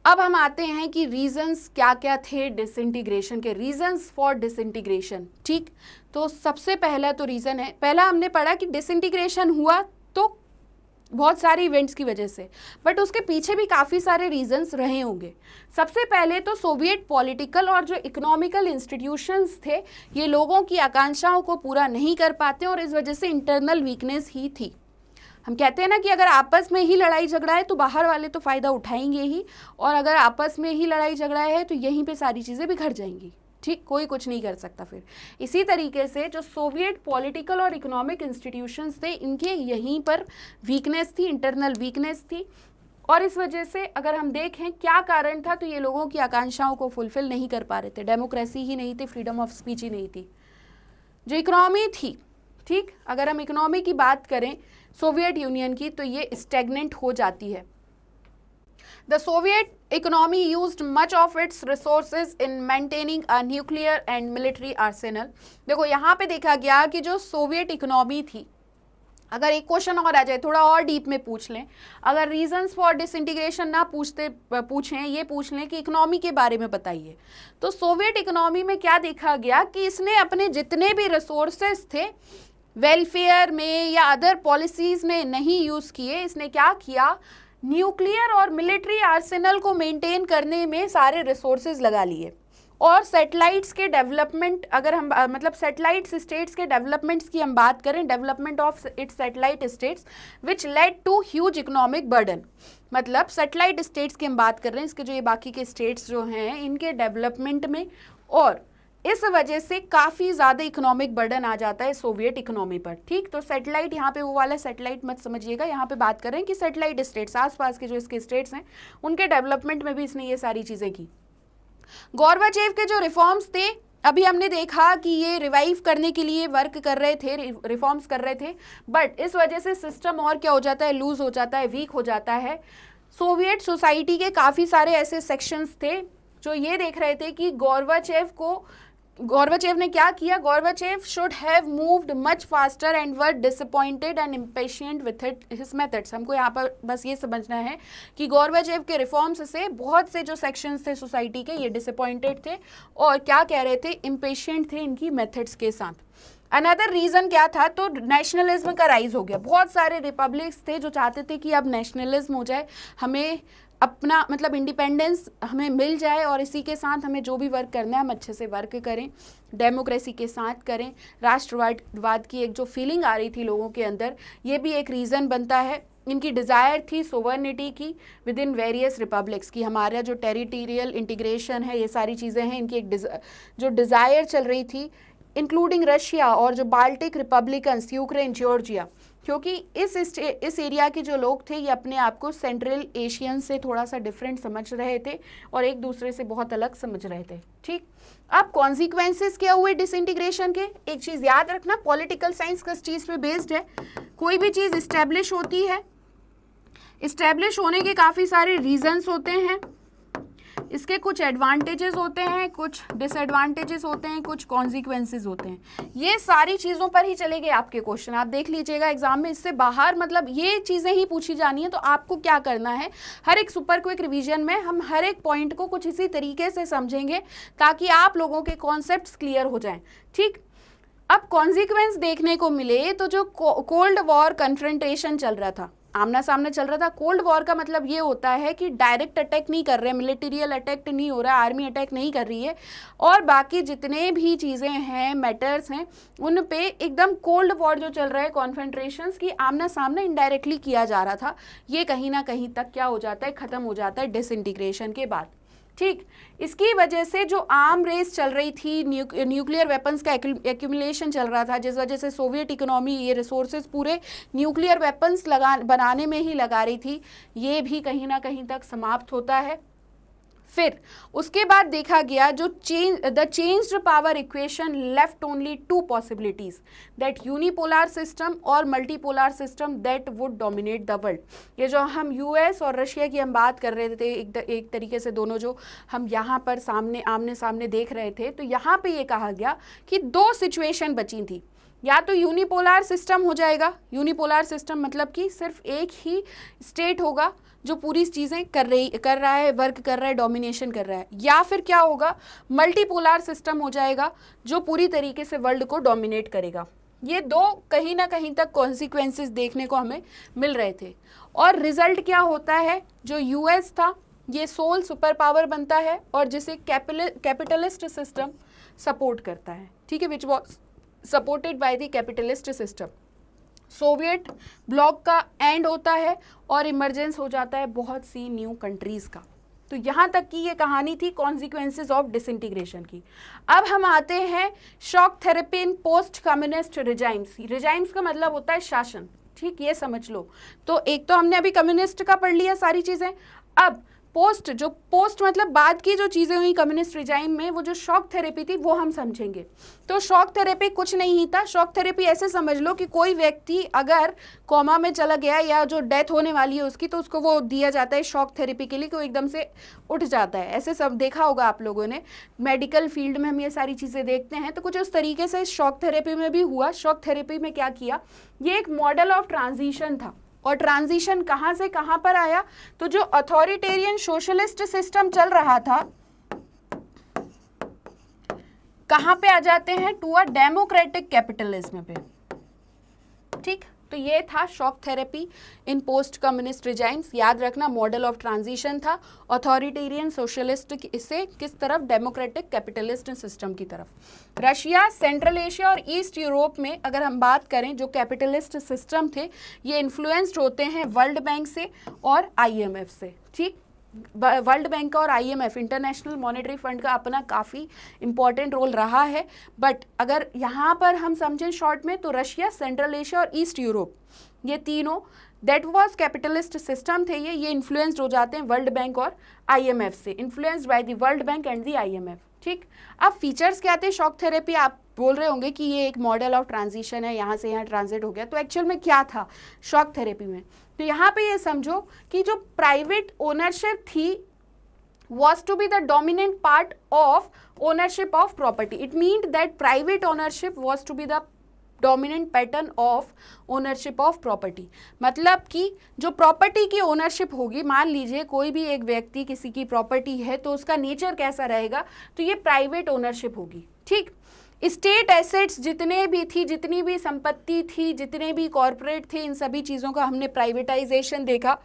अब हम आते हैं कि रीजंस क्या क्या थे डिसइंटीग्रेशन के, रीजंस फॉर डिसइंटीग्रेशन। ठीक, तो सबसे पहला तो रीजन है, पहला हमने पढ़ा कि डिसइंटीग्रेशन हुआ तो बहुत सारे इवेंट्स की वजह से, बट उसके पीछे भी काफ़ी सारे रीजंस रहे होंगे। सबसे पहले तो सोवियत पॉलिटिकल और जो इकोनॉमिकल इंस्टीट्यूशंस थे, ये लोगों की आकांक्षाओं को पूरा नहीं कर पाते और इस वजह से इंटरनल वीकनेस ही थी। हम कहते हैं ना कि अगर आपस में ही लड़ाई झगड़ा है तो बाहर वाले तो फ़ायदा उठाएंगे ही, और अगर आपस में ही लड़ाई झगड़ा है तो यहीं पे सारी चीज़ें बिखर जाएंगी। ठीक, कोई कुछ नहीं कर सकता फिर। इसी तरीके से जो सोवियत पॉलिटिकल और इकोनॉमिक इंस्टीट्यूशंस थे, इनके यहीं पर वीकनेस थी, इंटरनल वीकनेस थी, और इस वजह से अगर हम देखें क्या कारण था, तो ये लोगों की आकांक्षाओं को फुलफिल नहीं कर पा रहे थे। डेमोक्रेसी ही नहीं थी, फ्रीडम ऑफ स्पीच ही नहीं थी। जो इकोनॉमी थी, ठीक, अगर हम इकोनॉमी की बात करें सोवियत यूनियन की, तो ये स्टेगनेंट हो जाती है। The Soviet economy used much of its resources in maintaining a nuclear and military arsenal। देखो यहाँ पे देखा गया कि जो सोवियत इकोनॉमी थी, अगर एक क्वेश्चन और आ जाए, थोड़ा और डीप में पूछ लें, अगर रीजंस फॉर डिसइंटीग्रेशन ना पूछें, ये पूछ लें कि इकोनॉमी के बारे में बताइए, तो सोवियत इकोनॉमी में क्या देखा गया कि इसने अपने जितने भी रिसोर्सेज थे वेलफेयर में या अदर पॉलिसीज में नहीं यूज़ किए। इसने क्या किया, न्यूक्लियर और मिलिट्री आर्सेनल को मेंटेन करने में सारे रिसोर्सेज लगा लिए, और सैटेलाइट्स के डेवलपमेंट, अगर हम मतलब सैटेलाइट्स स्टेट्स के डेवलपमेंट्स की हम बात करें, development of its satellite states which led to huge economic burden. मतलब सैटेलाइट स्टेट्स की हम बात कर रहे हैं, इसके जो ये बाकी के स्टेट्स जो हैं इनके डेवलपमेंट में, और इस वजह से काफ़ी ज़्यादा इकोनॉमिक बर्डन आ जाता है सोवियत इकोनॉमी पर। ठीक, तो सैटेलाइट यहाँ पे वो वाला सैटेलाइट मत समझिएगा, यहाँ पे बात कर रहे हैं कि सैटेलाइट स्टेट्स, आसपास के जो इसके स्टेट्स हैं उनके डेवलपमेंट में भी इसने ये सारी चीज़ें की। गोर्बाचेव के जो रिफॉर्म्स थे, अभी हमने देखा कि ये रिवाइव करने के लिए वर्क कर रहे थे, रिफॉर्म्स कर रहे थे, बट इस वजह से सिस्टम और क्या हो जाता है, लूज हो जाता है, वीक हो जाता है। सोवियत सोसाइटी के काफ़ी सारे ऐसे सेक्शंस थे जो ये देख रहे थे कि गोर्बाचेव ने क्या किया, Gorbachev should have moved much faster and were disappointed and impatient with his methods. हमको यहाँ पर बस ये समझना है कि गोर्बाचेव के रिफॉर्म्स से बहुत से जो सेक्शंस थे सोसाइटी के, ये डिसअपॉइंटेड थे और क्या कह रहे थे, इम्पेशेंट थे इनकी मेथड्स के साथ। अनदर रीज़न क्या था, तो नेशनलिज्म का राइज हो गया। बहुत सारे रिपब्लिक्स थे जो चाहते थे कि अब नेशनलिज्म हो जाए, हमें अपना मतलब इंडिपेंडेंस हमें मिल जाए, और इसी के साथ हमें जो भी वर्क करना है हम अच्छे से वर्क करें, डेमोक्रेसी के साथ करें। राष्ट्रवाद की एक जो फीलिंग आ रही थी लोगों के अंदर, ये भी एक रीज़न बनता है। इनकी डिज़ायर थी सोवर्निटी की विद इन वेरियस रिपब्लिक्स की, हमारा जो टेरिटोरियल इंटीग्रेशन है, ये सारी चीज़ें हैं, इनकी एक जो डिज़ायर चल रही थी, इंक्लूडिंग रशिया और जो बाल्टिक रिपब्लिकन्स, यूक्रेन, जॉर्जिया, क्योंकि इस एरिया के जो लोग थे ये अपने आप को सेंट्रल एशियन से थोड़ा सा डिफरेंट समझ रहे थे और एक दूसरे से बहुत अलग समझ रहे थे। ठीक, अब कॉन्सिक्वेंसेस क्या हुए डिसइंटीग्रेशन के, एक चीज़ याद रखना, पॉलिटिकल साइंस किस चीज़ पे बेस्ड है, कोई भी चीज़ इस्टेब्लिश होती है इस्टेब्लिश होने के काफ़ी सारे रीजंस होते हैं, इसके कुछ एडवांटेजेस होते हैं, कुछ डिसएडवांटेजेस होते हैं, कुछ कॉन्सिक्वेंसेस होते हैं। ये सारी चीज़ों पर ही चलेंगे आपके क्वेश्चन, आप देख लीजिएगा एग्जाम में। इससे बाहर मतलब ये चीज़ें ही पूछी जानी है। तो आपको क्या करना है, हर एक सुपर क्विक रिवीजन में हम हर एक पॉइंट को कुछ इसी तरीके से समझेंगे ताकि आप लोगों के कॉन्सेप्ट्स क्लियर हो जाएं, ठीक। अब कॉन्सिक्वेंस देखने को मिले तो जो कोल्ड वॉर कन्फ्रंटेशन चल रहा था, आमना सामना चल रहा था। कोल्ड वॉर का मतलब ये होता है कि डायरेक्ट अटैक नहीं कर रहे, मिलिटेरियल अटैक नहीं हो रहा, आर्मी अटैक नहीं कर रही है, और बाकी जितने भी चीज़ें हैं, मैटर्स हैं, उन पे एकदम कोल्ड वॉर जो चल रहा है, कॉन्फ्रंट्रेशंस की आमना सामना इनडायरेक्टली किया जा रहा था। ये कहीं ना कहीं तक क्या हो जाता है, ख़त्म हो जाता है डिसइंटीग्रेशन के बाद, ठीक। इसकी वजह से जो आर्म रेस चल रही थी, न्यूक्लियर वेपन्स का एक्यूमुलेशन चल रहा था, जिस वजह से सोवियत इकोनॉमी ये रिसोर्सेज पूरे न्यूक्लियर वेपन्स बनाने में ही लगा रही थी, ये भी कहीं ना कहीं तक समाप्त होता है। फिर उसके बाद देखा गया जो the changed power equation left only two possibilities, that unipolar system और multipolar system that would dominate the world. ये जो हम यूएस और रशिया की हम बात कर रहे थे, एक तरीके से दोनों जो हम यहाँ पर सामने आमने सामने देख रहे थे, तो यहाँ पे ये कहा गया कि दो सिचुएशन बची थी, या तो यूनिपोलर सिस्टम हो जाएगा, यूनिपोलर सिस्टम मतलब कि सिर्फ एक ही स्टेट होगा जो पूरी चीज़ें कर रहा है, वर्क कर रहा है, डोमिनेशन कर रहा है, या फिर क्या होगा, मल्टीपोलर सिस्टम हो जाएगा जो पूरी तरीके से वर्ल्ड को डोमिनेट करेगा। ये दो कहीं ना कहीं तक कॉन्सिक्वेंसेस देखने को हमें मिल रहे थे। और रिजल्ट क्या होता है, जो यूएस था ये सोल सुपर पावर बनता है और जिसे कैपिटलिस्ट सिस्टम सपोर्ट करता है, ठीक है, which was supported by the capitalist system. Soviet block का एंड होता है और इमरजेंस हो जाता है बहुत सी न्यू कंट्रीज़ का। तो यहाँ तक की ये कहानी थी कॉन्सिक्वेंसेस ऑफ डिसइंटीग्रेशन की। अब हम आते हैं शॉक थेरेपी इन पोस्ट कम्युनिस्ट रिजाइम्स। रिजाइम्स का मतलब होता है शासन, ठीक, ये समझ लो। तो एक तो हमने अभी कम्युनिस्ट का पढ़ लिया सारी चीज़ें। अब पोस्ट मतलब बाद की जो चीज़ें हुई कम्युनिस्ट रिजाइम में, वो जो शॉक थेरेपी थी वो हम समझेंगे। तो शॉक थेरेपी कुछ नहीं था। शॉक थेरेपी ऐसे समझ लो कि कोई व्यक्ति अगर कोमा में चला गया या जो डेथ होने वाली है उसकी, तो उसको वो दिया जाता है शॉक थेरेपी के लिए, कोई एकदम से उठ जाता है। ऐसे सब देखा होगा आप लोगों ने, मेडिकल फील्ड में हम ये सारी चीज़ें देखते हैं। तो कुछ उस तरीके से शॉक थेरेपी में भी हुआ। शॉक थेरेपी में क्या किया, ये एक मॉडल ऑफ ट्रांजिशन था। और ट्रांजिशन कहाँ से कहाँ पर आया, तो जो अथॉरिटेरियन सोशलिस्ट सिस्टम चल रहा था, कहाँ पे आ जाते हैं, टू अ डेमोक्रेटिक कैपिटलिज्म पे, ठीक। तो ये था शॉक थेरेपी इन पोस्ट कम्युनिस्ट रिजाइम्स। याद रखना, मॉडल ऑफ ट्रांजिशन था अथॉरिटेरियन सोशलिस्ट से किस तरफ, डेमोक्रेटिक कैपिटलिस्ट सिस्टम की तरफ। रशिया, सेंट्रल एशिया और ईस्ट यूरोप में अगर हम बात करें, जो कैपिटलिस्ट सिस्टम थे ये इन्फ्लुएंस्ड होते हैं वर्ल्ड बैंक से और आईएमएफ से, ठीक। वर्ल्ड बैंक का और आईएमएफ, इंटरनेशनल मॉनेटरी फंड का अपना काफ़ी इंपॉर्टेंट रोल रहा है। बट अगर यहाँ पर हम समझें शॉर्ट में, तो रशिया, सेंट्रल एशिया और ईस्ट यूरोप, ये तीनों दैट वाज कैपिटलिस्ट सिस्टम थे, ये इन्फ्लुएंस्ड हो जाते हैं वर्ल्ड बैंक और आईएमएफ से, influenced by the world bank and the IMF, ठीक। अब फीचर्स क्या थे शॉक थेरेपी, आप बोल रहे होंगे कि ये एक मॉडल ऑफ ट्रांजिशन है, यहाँ से यहाँ ट्रांजिट हो गया, तो एक्चुअल में क्या था शॉक थेरेपी में। तो यहाँ पे ये समझो कि जो प्राइवेट ओनरशिप थी was to be the dominant part of ownership of property. It meant that private ownership was to be the dominant pattern of ownership of property. मतलब कि जो प्रॉपर्टी की ओनरशिप होगी, मान लीजिए कोई भी एक व्यक्ति किसी की प्रॉपर्टी है, तो उसका नेचर कैसा रहेगा, तो ये प्राइवेट ओनरशिप होगी, ठीक। स्टेट एसेट्स जितने भी थी, जितनी भी संपत्ति थी, जितने भी कॉरपोरेट थे, इन सभी चीज़ों का हमने प्राइवेटाइजेशन देखा।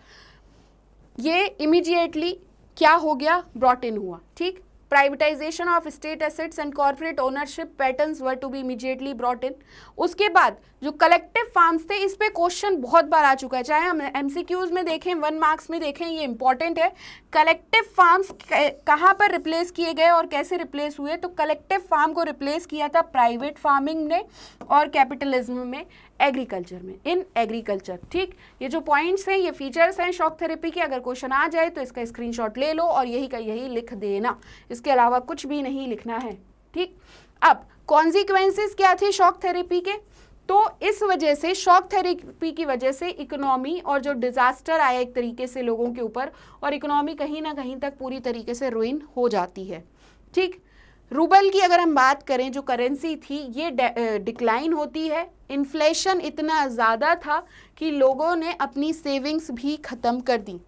ये इमीडिएटली क्या हो गया, ब्रॉट इन हुआ, ठीक। Privatisation of state assets and corporate ownership patterns were to be immediately brought in. उसके बाद जो कलेक्टिव फार्म्स थे, इस पे क्वेश्चन बहुत बार आ चुका है, चाहे हम एमसीक्यूज में देखें, 1 मार्क्स में देखें, ये इंपॉर्टेंट है। कलेक्टिव फार्म्स कहाँ पर रिप्लेस किए गए और कैसे रिप्लेस हुए, तो कलेक्टिव फार्म को रिप्लेस किया था प्राइवेट फार्मिंग ने और कैपिटलिज्म में, एग्रीकल्चर में, इन एग्रीकल्चर, ठीक। ये जो पॉइंट्स हैं, ये फीचर्स हैं शॉक थेरेपी के। अगर क्वेश्चन आ जाए तो इसका स्क्रीनशॉट ले लो और यही का यही लिख देना, इसके अलावा कुछ भी नहीं लिखना है, ठीक। अब कॉन्सिक्वेंसेस क्या थे शॉक थेरेपी के, तो इस वजह से शॉक थेरेपी की वजह से इकोनॉमी और जो डिजास्टर आया एक तरीके से लोगों के ऊपर, और इकोनॉमी कहीं ना कहीं तक पूरी तरीके से रुइन हो जाती है। ठीक, रूबल की अगर हम बात करें, जो करेंसी थी ये डिक्लाइन होती है। इन्फ्लेशन इतना ज़्यादा था कि लोगों ने अपनी सेविंग्स भी ख़त्म कर दी,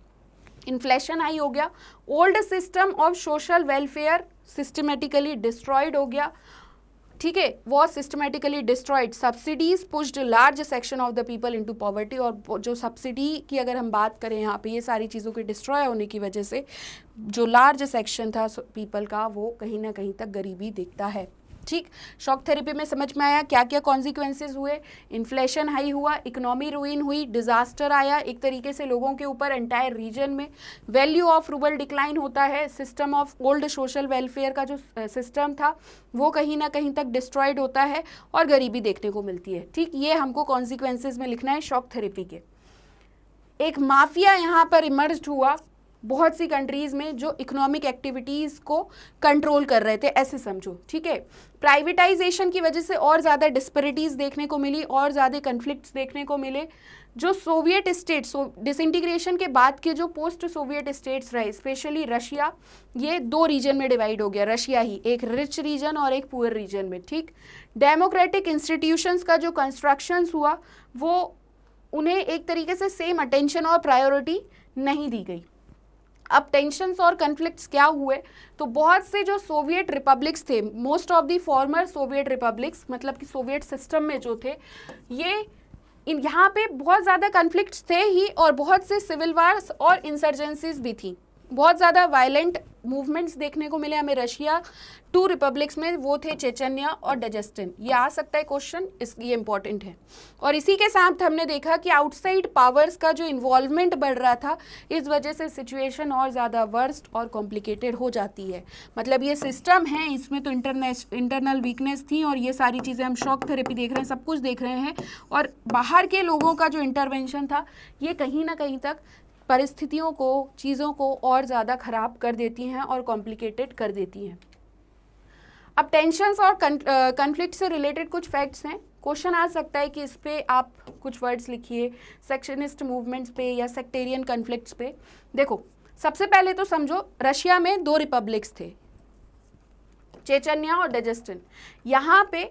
इन्फ्लेशन हाई हो गया। Old system of social welfare systematically destroyed हो गया। ठीक है, was systematically destroyed. Subsidies pushed large section of the people into poverty, और जो सब्सिडी की अगर हम बात करें यहाँ पे, ये सारी चीज़ों के डिस्ट्रॉय होने की वजह से जो लार्ज सेक्शन था पीपल का, वो कहीं ना कहीं तक गरीबी देखता है। ठीक, शॉक थेरेपी में समझ में आया क्या क्या कॉन्सिक्वेंसेज हुए। इन्फ्लेशन हाई हुआ, इकोनॉमी रुइन हुई, डिजास्टर आया एक तरीके से लोगों के ऊपर, एंटायर रीजन में। वैल्यू ऑफ रूबल डिक्लाइन होता है, system of old social welfare का जो सिस्टम था वो कहीं ना कहीं तक डिस्ट्रॉयड होता है, और गरीबी देखने को मिलती है। ठीक, ये हमको कॉन्सिक्वेंसेज में लिखना है शॉक थेरेपी के। एक माफिया यहाँ पर इमर्ज हुआ बहुत सी कंट्रीज में, जो इकोनॉमिक एक्टिविटीज़ को कंट्रोल कर रहे थे, ऐसे समझो। ठीक है, प्राइवेटाइजेशन की वजह से और ज़्यादा डिस्पैरिटीज़ देखने को मिली, और ज़्यादा कन्फ्लिक्ट्स देखने को मिले। जो सोवियत स्टेट्स, डिसइंटीग्रेशन के बाद के जो पोस्ट सोवियत स्टेट्स रहे, स्पेशली रशिया, ये दो रीजन में डिवाइड हो गया। रशिया ही एक रिच रीजन और एक पुअर रीजन में। ठीक, डेमोक्रेटिक इंस्टीट्यूशंस का जो कंस्ट्रक्शंस हुआ, वो उन्हें एक तरीके से सेम अटेंशन और प्रायोरिटी नहीं दी गई। अब टेंशन्स और कन्फ्लिक्ट्स क्या हुए, तो बहुत से जो सोवियत रिपब्लिक्स थे, most of the former Soviet republics, मतलब कि सोवियत सिस्टम में जो थे, ये यहाँ पे बहुत ज़्यादा कन्फ्लिक्ट्स थे ही, और बहुत से सिविल वार्स और इंसर्जेंसीज भी थी। बहुत ज़्यादा वायलेंट मूवमेंट्स देखने को मिले हमें रशिया टू रिपब्लिक्स में, वो थे चेचन्या और डजेस्टिन। ये आ सकता है क्वेश्चन, ये इंपॉर्टेंट है। और इसी के साथ हमने देखा कि आउटसाइड पावर्स का जो इन्वॉल्वमेंट बढ़ रहा था, इस वजह से सिचुएशन और ज़्यादा वर्स्ट और कॉम्प्लिकेटेड हो जाती है। मतलब ये सिस्टम है, इसमें तो इंटरनल वीकनेस थी, और ये सारी चीज़ें हम शॉक थेरेपी देख रहे हैं, सब कुछ देख रहे हैं, और बाहर के लोगों का जो इंटरवेंशन था, ये कहीं ना कहीं तक परिस्थितियों को, चीज़ों को और ज़्यादा ख़राब कर देती हैं और कॉम्प्लिकेटेड कर देती हैं। अब टेंशन्स और कन्फ्लिक्ट से रिलेटेड कुछ फैक्ट्स हैं। क्वेश्चन आ सकता है कि इस पे आप कुछ वर्ड्स लिखिए, सेक्शनिस्ट मूवमेंट्स पे या सेक्टेरियन कन्फ्लिक्ट्स पे। देखो, सबसे पहले तो समझो रशिया में दो रिपब्लिक्स थे, चेचन्या और डजेस्टिन। यहाँ पे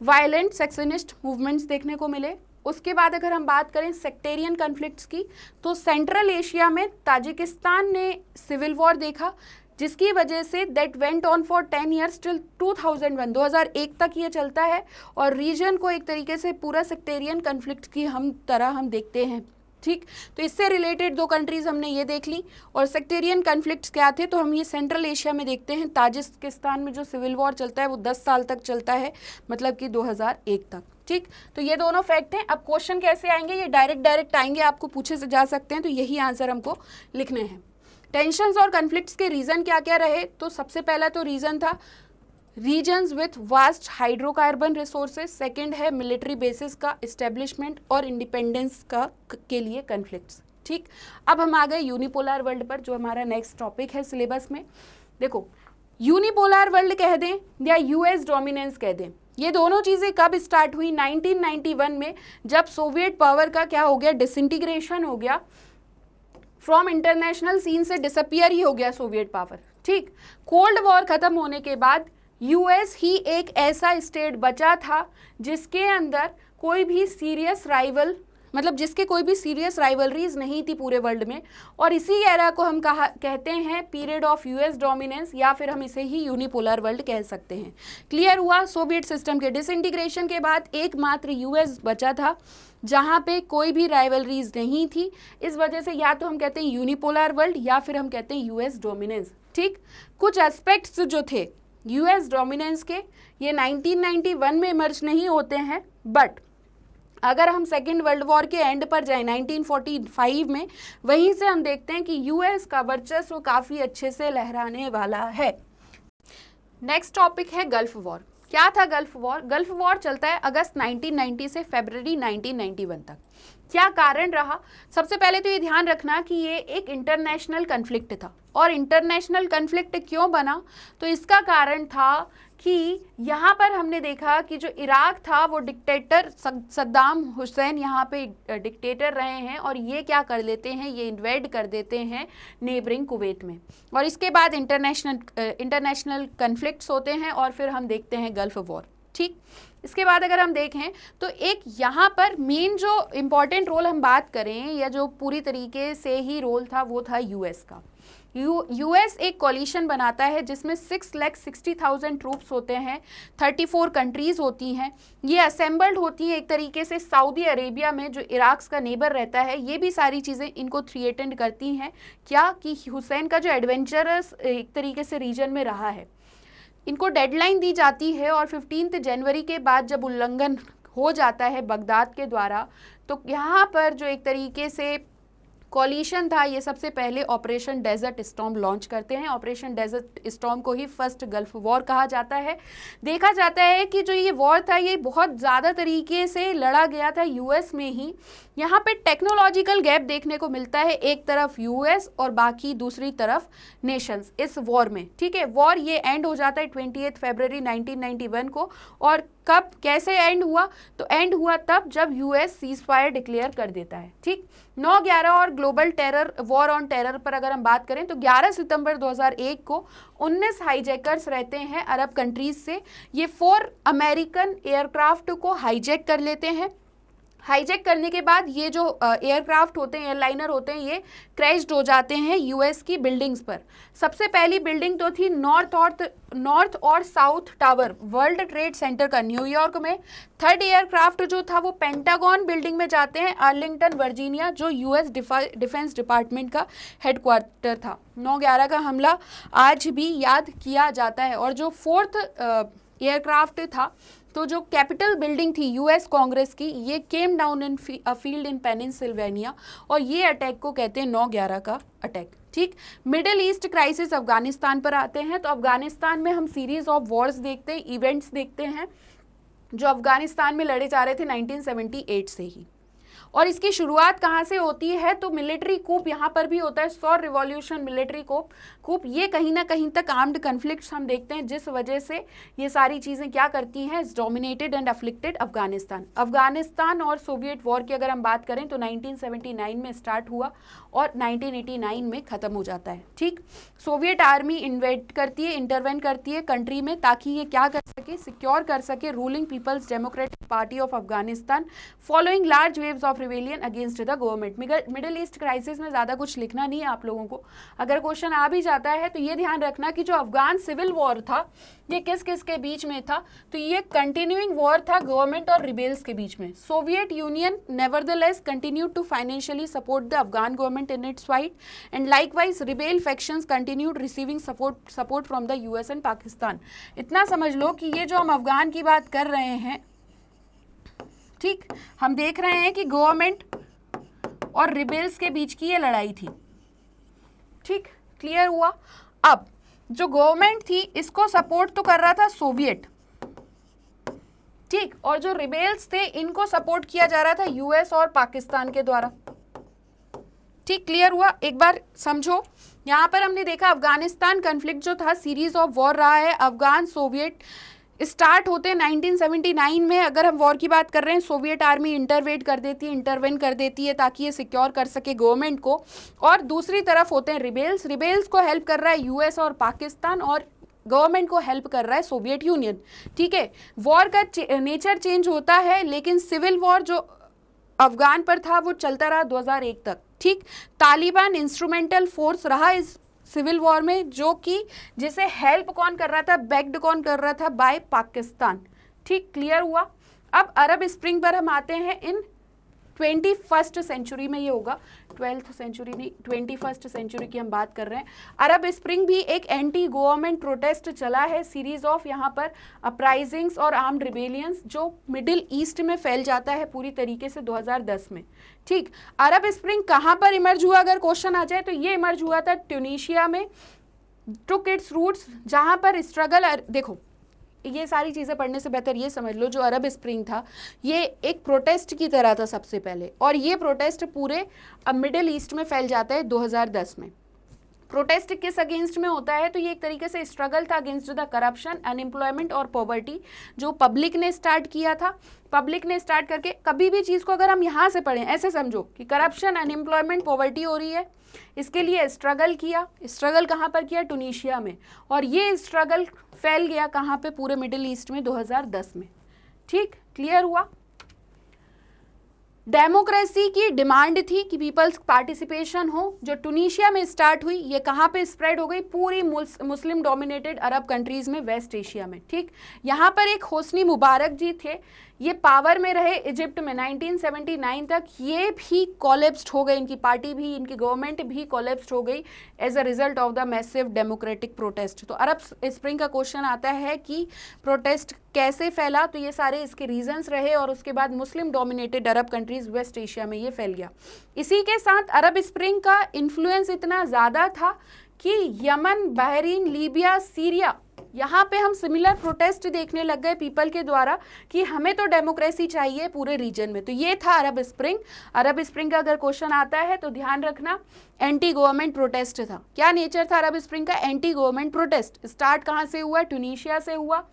वायलेंट सेक्शनिस्ट मूवमेंट्स देखने को मिले। उसके बाद अगर हम बात करें सेक्टेरियन कन्फ्लिक्ट्स की, तो सेंट्रल एशिया में ताजिकिस्तान ने सिविल वॉर देखा, जिसकी वजह say that went on for 10 years till 2001 तक ये चलता है, और रीजन को एक तरीके से पूरा सेक्टेरियन कन्फ्लिक्ट की तरह हम देखते हैं। ठीक, तो इससे रिलेटेड दो कंट्रीज हमने ये देख ली। और सेक्टेरियन कन्फ्लिक्ट्स क्या थे, तो हम ये सेंट्रल एशिया में देखते हैं। ताजिकिस्तान में जो सिविल वॉर चलता है वो 10 साल तक चलता है, मतलब कि 2001 तक। ठीक, तो ये दोनों फैक्ट हैं। अब क्वेश्चन कैसे आएंगे, ये डायरेक्ट आएंगे, आपको पूछे से जा सकते हैं, तो यही आंसर हमको लिखने हैं। टेंशन्स और कन्फ्लिक्ट्स के रीजन क्या क्या रहे, तो सबसे पहला तो रीजन था regions with vast hydrocarbon resources. Second है मिलिट्री बेसिस का इस्टेब्लिशमेंट और इंडिपेंडेंस का के लिए कन्फ्लिक्ट्स। ठीक, अब हम आ गए यूनिपोलर वर्ल्ड पर, जो हमारा नेक्स्ट टॉपिक है सिलेबस में। देखो, यूनिपोलर वर्ल्ड कह दें या यूएस डोमिनेंस कह दें, ये दोनों चीज़ें कब स्टार्ट हुई, 1991 में, जब सोवियत पावर का क्या हो गया, डिसइंटीग्रेशन हो गया, फ्रॉम इंटरनेशनल सीन से डिसअपियर ही हो गया सोवियत पावर। ठीक, कोल्ड वॉर खत्म होने के बाद यूएस ही एक ऐसा स्टेट बचा था जिसके अंदर कोई भी सीरियस राइवल, मतलब जिसके कोई भी सीरियस राइवलरीज नहीं थी पूरे वर्ल्ड में, और इसी एरा को हम कहते हैं पीरियड ऑफ यूएस डोमिनेंस, या फिर हम इसे ही यूनिपोलर वर्ल्ड कह सकते हैं। क्लियर हुआ, सोवियत सिस्टम के डिसइंटीग्रेशन के बाद एकमात्र यूएस बचा था जहाँ पे कोई भी राइवलरीज नहीं थी। इस वजह से या तो हम कहते हैं यूनिपोलर वर्ल्ड या फिर हम कहते हैं यूएस डोमिनेंस। ठीक, कुछ एस्पेक्ट्स जो थे यूएस डोमिनेंस के, ये 1991 में इमर्ज नहीं होते हैं, बट अगर हम सेकेंड वर्ल्ड वॉर के एंड पर जाएं 1945 में, वहीं से हम देखते हैं कि यूएस का वर्चस्व काफ़ी अच्छे से लहराने वाला है। नेक्स्ट टॉपिक है गल्फ वॉर। क्या था गल्फ वॉर? गल्फ वॉर चलता है अगस्त 1990 से फरवरी 1991 तक। क्या कारण रहा? सबसे पहले तो ये ध्यान रखना कि ये एक इंटरनेशनल कन्फ्लिक्ट था। और इंटरनेशनल कन्फ्लिक्ट क्यों बना? तो इसका कारण था कि यहाँ पर हमने देखा कि जो इराक था वो डिक्टेटर सद्दाम हुसैन यहाँ पे डिक्टेटर रहे हैं, और ये क्या कर लेते हैं, ये इन्वेड कर देते हैं नेबरिंग कुवैत में, और इसके बाद इंटरनेशनल कन्फ्लिक्ट्स होते हैं, और फिर हम देखते हैं गल्फ वॉर। ठीक, इसके बाद अगर हम देखें तो एक यहाँ पर मेन जो इम्पॉर्टेंट रोल हम बात करें, या जो पूरी तरीके से ही रोल था, वो था यूएस का। यूएस एक कोलिशन बनाता है जिसमें 6,60,000 ट्रूप्स होते हैं, 34 कंट्रीज़ होती हैं, ये असेंबल्ड होती हैं एक तरीके से सऊदी अरेबिया में, जो इराक का नेबर रहता है। ये भी सारी चीज़ें इनको थ्रेटन करती हैं क्या, कि हुसैन का जो एडवेंचरस एक तरीके से रीजन में रहा है, इनको डेडलाइन दी जाती है, और 15 जनवरी के बाद जब उल्लंघन हो जाता है बगदाद के द्वारा, तो यहाँ पर जो एक तरीके से कॉलिशन था, ये सबसे पहले ऑपरेशन डेजर्ट स्टॉर्म लॉन्च करते हैं। ऑपरेशन डेजर्ट स्टॉर्म को ही फर्स्ट गल्फ वॉर कहा जाता है। देखा जाता है कि जो ये वॉर था, ये बहुत ज़्यादा तरीके से लड़ा गया था यूएस में ही। यहाँ पे टेक्नोलॉजिकल गैप देखने को मिलता है, एक तरफ यूएस और बाकी दूसरी तरफ नेशंस इस वॉर में। ठीक है, वॉर ये एंड हो जाता है 28 फरवरी 1991 को। और कब कैसे एंड हुआ? तो एंड हुआ तब जब यूएस सीज फायर डिक्लेयर कर देता है। ठीक, 9/11 और global terror war on terror पर अगर हम बात करें तो 11 सितंबर 2001 को 19 हाईजैकर्स रहते हैं अरब कंट्रीज से। ये 4 अमेरिकन एयरक्राफ्ट को हाईजैक कर लेते हैं। हाईजैक करने के बाद ये जो एयरक्राफ्ट होते हैं, एयरलाइनर होते हैं, ये क्रैश्ड हो जाते हैं यूएस की बिल्डिंग्स पर। सबसे पहली बिल्डिंग तो थी नॉर्थ और south tower world trade centre का न्यूयॉर्क में। थर्ड एयरक्राफ्ट जो था वो पेंटागन बिल्डिंग में जाते हैं, आर्लिंगटन वर्जीनिया, जो यूएस डिफेंस डिपार्टमेंट का हेडक्वार्टर था। 9/11 का हमला आज भी याद किया जाता है। और जो 4th एयरक्राफ्ट था, तो जो कैपिटल बिल्डिंग थी यूएस कांग्रेस की, ये came down in a field इन पेनिनसिल्वेनिया, और ये अटैक को कहते हैं 9/11 का अटैक। ठीक, मिडिल ईस्ट क्राइसिस अफगानिस्तान पर आते हैं। तो अफगानिस्तान में हम सीरीज ऑफ वॉर्स देखते हैं, इवेंट्स देखते हैं जो अफगानिस्तान में लड़े जा रहे थे 1978 से ही। और इसकी शुरुआत कहाँ से होती है? तो मिलिट्री कूप यहाँ पर भी होता है, सौर रिवॉल्यूशन मिलिट्री कूप। ये कहीं ना कहीं तक आर्म्ड कन्फ्लिक्ट्स हम देखते हैं, जिस वजह से ये सारी चीज़ें क्या करती हैं, डोमिनेटेड एंड अफ्लिक्टेड अफगानिस्तान और सोवियत वॉर की अगर हम बात करें तो 1979 में स्टार्ट हुआ और 1989 में ख़त्म हो जाता है। ठीक, सोवियत आर्मी इंटरवेन करती है कंट्री में, ताकि ये क्या कर सके, सिक्योर कर सके ruling people's democratic party of Afghanistan following large waves of rebellion against the government. Middle East crisis में ज़्यादा कुछ लिखना नहीं है आप लोगों को। अगर क्वेश्चन आ भी जाता है तो ये ध्यान रखना कि जो अफगान सिविल वॉर था, ये किस किस के बीच में था? तो ये कंटिन्यूइंग वॉर था गवर्नमेंट और रिबेल्स के बीच में। Soviet Union nevertheless continued to financially support the Afghan government in its fight, and likewise rebel factions continued receiving support from the US and Pakistan. इतना समझ लो कि ये जो हम अफगान की बात कर रहे हैं, ठीक, हम देख रहे हैं कि गवर्नमेंट और रिबेल्स के बीच की ये लड़ाई थी। ठीक, क्लियर हुआ? अब जो गवर्नमेंट थी इसको सपोर्ट तो कर रहा था सोवियत, ठीक, और जो रिबेल्स थे इनको सपोर्ट किया जा रहा था यूएस और पाकिस्तान के द्वारा। ठीक, क्लियर हुआ? एक बार समझो, यहाँ पर हमने देखा अफगानिस्तान कन्फ्लिक्ट जो था सीरीज ऑफ वॉर रहा है। अफगान सोवियत स्टार्ट होते हैं 1979 में। अगर हम वॉर की बात कर रहे हैं, सोवियत आर्मी इंटरवेन कर देती है ताकि ये सिक्योर कर सके गवर्नमेंट को, और दूसरी तरफ होते हैं रिबेल्स को हेल्प कर रहा है यूएस और पाकिस्तान, और गवर्नमेंट को हेल्प कर रहा है सोवियत यूनियन। ठीक है, वॉर का नेचर चेंज होता है, लेकिन सिविल वॉर जो अफगान पर था वो चलता रहा 2001 तक। ठीक, तालिबान इंस्ट्रूमेंटल फोर्स रहा इस सिविल वॉर में, जो कि जिसे हेल्प कौन कर रहा था, बैक्ड कौन कर रहा था, बाय पाकिस्तान। ठीक, क्लियर हुआ? अब अरब स्प्रिंग पर हम आते हैं इन 21st सेंचुरी में। ये होगा 12th सेंचुरी नहीं, 21st सेंचुरी की हम बात कर रहे हैं। अरब स्प्रिंग भी एक एंटी गवर्नमेंट प्रोटेस्ट चला है, सीरीज ऑफ यहाँ पर अपराइजिंग्स और आर्म्ड रिबेलियंस, जो मिडिल ईस्ट में फैल जाता है पूरी तरीके से 2010 में। ठीक, अरब स्प्रिंग कहाँ पर इमर्ज हुआ अगर क्वेश्चन आ जाए तो ये इमर्ज हुआ था ट्यूनीशिया में, टुक इट्स रूट्स, जहाँ पर स्ट्रगल, देखो ये सारी चीज़ें पढ़ने से बेहतर ये समझ लो, जो अरब स्प्रिंग था ये एक प्रोटेस्ट की तरह था सबसे पहले, और ये प्रोटेस्ट पूरे मिडिल ईस्ट में फैल जाता है 2010 में। प्रोटेस्ट किस अगेंस्ट में होता है? तो ये एक तरीके से स्ट्रगल था अगेंस्ट द करप्शन, अनएम्प्लॉयमेंट और पॉवर्टी, जो पब्लिक ने स्टार्ट किया था। पब्लिक ने स्टार्ट करके, कभी भी चीज़ को अगर हम यहाँ से पढ़ें ऐसे समझो कि करप्शन, अनएम्प्लॉयमेंट, पॉवर्टी हो रही है, इसके लिए स्ट्रगल किया। स्ट्रगल कहाँ पर किया? टूनीशिया में। और ये स्ट्रगल फैल गया कहाँ पे? पूरे मिडिल ईस्ट में 2010 में। ठीक, क्लियर हुआ? डेमोक्रेसी की डिमांड थी कि पीपल्स पार्टिसिपेशन हो, जो टूनीशिया में स्टार्ट हुई, ये कहाँ पे स्प्रेड हो गई? पूरी मुस्लिम डोमिनेटेड अरब कंट्रीज में, वेस्ट एशिया में। ठीक, यहाँ पर एक होस्नी मुबारक जी थे, ये पावर में रहे इजिप्ट में 1979 तक, ये भी कोलैप्स्ड हो गए, इनकी पार्टी भी, इनकी गवर्नमेंट भी कोलैप्स्ड हो गई as a result of the massive democratic protest. तो अरब स्प्रिंग का क्वेश्चन आता है कि प्रोटेस्ट कैसे फैला, तो ये सारे इसके रीजंस रहे, और उसके बाद Muslim dominated Arab countries West Asia में ये फैल गया। इसी के साथ अरब स्प्रिंग का इन्फ्लुएंस इतना ज़्यादा था कि यमन, बहरीन, लीबिया, सीरिया, यहाँ पे हम सिमिलर प्रोटेस्ट देखने लग गए पीपल के द्वारा कि हमें तो डेमोक्रेसी चाहिए पूरे रीजन में। तो ये था अरब स्प्रिंग। अरब स्प्रिंग का अगर क्वेश्चन आता है तो ध्यान रखना, एंटी गवर्नमेंट प्रोटेस्ट था। क्या नेचर था अरब स्प्रिंग का? Anti government protest. स्टार्ट कहाँ से हुआ? ट्यूनीशिया से हुआ।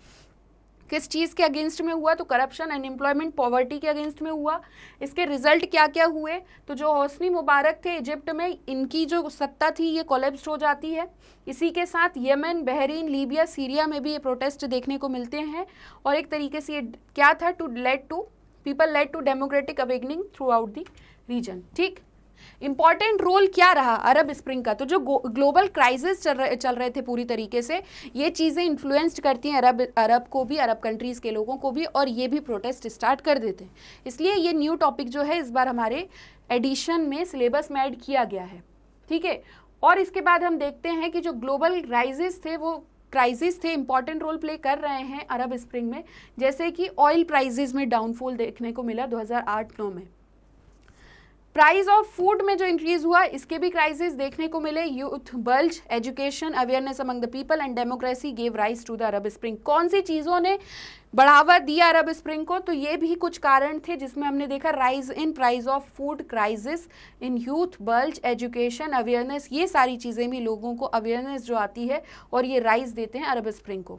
किस चीज़ के अगेंस्ट में हुआ? तो करप्शन, अनएम्प्लॉयमेंट, पॉवर्टी के अगेंस्ट में हुआ। इसके रिजल्ट क्या क्या हुए? तो जो होस्नी मुबारक थे इजिप्ट में, इनकी जो सत्ता थी ये कोलैप्स हो जाती है। इसी के साथ यमन, बहरीन, लीबिया, सीरिया में भी ये प्रोटेस्ट देखने को मिलते हैं। और एक तरीके से ये क्या था? People led to democratic awakening throughout the region. ठीक, इंपॉर्टेंट रोल क्या रहा अरब स्प्रिंग का? तो जो ग्लोबल क्राइसिस चल रहे थे पूरी तरीके से, ये चीज़ें इन्फ्लुएंस्ड करती हैं अरब को भी, अरब कंट्रीज़ के लोगों को भी, और ये भी प्रोटेस्ट स्टार्ट कर देते हैं। इसलिए ये न्यू टॉपिक जो है इस बार हमारे एडिशन में, सिलेबस में ऐड किया गया है। ठीक है, और इसके बाद हम देखते हैं कि जो ग्लोबल क्राइसिस थे इंपॉर्टेंट रोल प्ले कर रहे हैं अरब स्प्रिंग में। जैसे कि ऑयल प्राइजेस में डाउनफॉल देखने को मिला 2008-9 में। प्राइस ऑफ फूड में जो इंक्रीज हुआ, इसके भी क्राइसिस देखने को मिले। Youth bulge, education, awareness among the people and democracy gave rise to the Arab spring. कौन सी चीज़ों ने बढ़ावा दिया अरब स्प्रिंग को? तो ये भी कुछ कारण थे जिसमें हमने देखा rise in price of food, crisis in youth bulge, education, awareness, ये सारी चीज़ें भी लोगों को अवेयरनेस जो आती है और ये राइज देते हैं अरब स्प्रिंग को।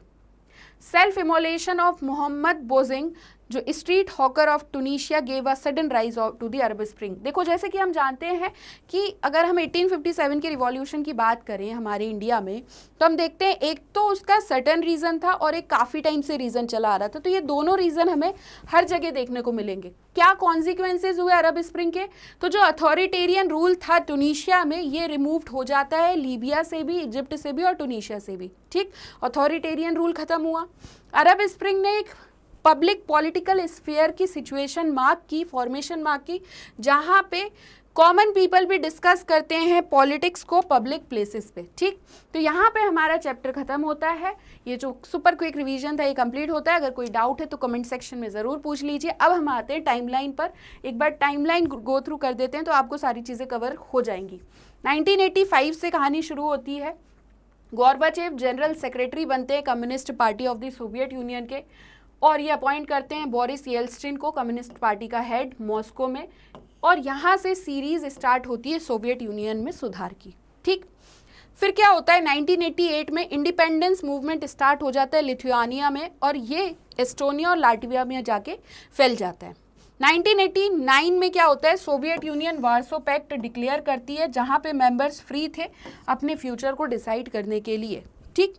Self immolation of Mohamed Bouazizi, जो street hawker of Tunisia, gave a sudden rise to the Arab spring. देखो, जैसे कि हम जानते हैं कि अगर हम 1857 के रिवॉल्यूशन की बात करें हमारे इंडिया में, तो हम देखते हैं एक तो उसका सर्टेन रीज़न था और एक काफ़ी टाइम से रीज़न चला आ रहा था। तो ये दोनों रीज़न हमें हर जगह देखने को मिलेंगे। क्या कॉन्सिक्वेंसेज हुए अरब स्प्रिंग के? तो जो अथॉरिटेरियन रूल था टूनीशिया में, ये रिमूव्ड हो जाता है, लीबिया से भी, इजिप्ट से भी और टूनीशिया से भी। ठीक, अथॉरिटेरियन रूल खत्म हुआ। अरब स्प्रिंग ने एक पब्लिक पॉलिटिकल स्फीयर की सिचुएशन मार्क की, फॉर्मेशन मार्क की, जहाँ पे कॉमन पीपल भी डिस्कस करते हैं पॉलिटिक्स को पब्लिक प्लेसेस पे। ठीक, तो यहाँ पे हमारा चैप्टर खत्म होता है। ये जो सुपर क्विक रिवीजन था ये कंप्लीट होता है। अगर कोई डाउट है तो कमेंट सेक्शन में ज़रूर पूछ लीजिए। अब हम आते हैं टाइमलाइन पर। एक बार टाइमलाइन गो थ्रू कर देते हैं तो आपको सारी चीज़ें कवर हो जाएंगी। 1985 से कहानी शुरू होती है। गोर्बाचेव जनरल सेक्रेटरी बनते हैं communist party of the Soviet union के, और ये अपॉइंट करते हैं बोरिस येल्त्सिन को कम्युनिस्ट पार्टी का हेड मॉस्को में, और यहाँ से सीरीज स्टार्ट होती है सोवियत यूनियन में सुधार की। ठीक, फिर क्या होता है 1988 में इंडिपेंडेंस मूवमेंट स्टार्ट हो जाता है लिथुआनिया में, और ये एस्टोनिया और लाटविया में जाके फैल जाता है। 1989 में क्या होता है, Soviet Union Warsaw pact declare करती है, जहाँ पे मेंबर्स फ्री थे अपने फ्यूचर को डिसाइड करने के लिए। ठीक,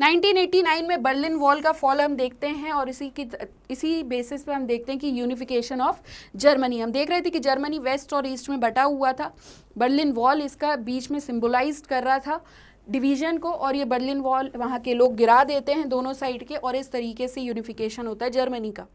1989 में बर्लिन वॉल का फॉल हम देखते हैं, और इसी बेसिस पे हम देखते हैं कि यूनिफिकेशन ऑफ जर्मनी। हम देख रहे थे कि जर्मनी वेस्ट और ईस्ट में बटा हुआ था। बर्लिन वॉल इसका बीच में सिंबलाइज कर रहा था डिवीजन को, और ये बर्लिन वॉल वहाँ के लोग गिरा देते हैं दोनों साइड के, और इस तरीके से यूनिफिकेशन होता है जर्मनी का।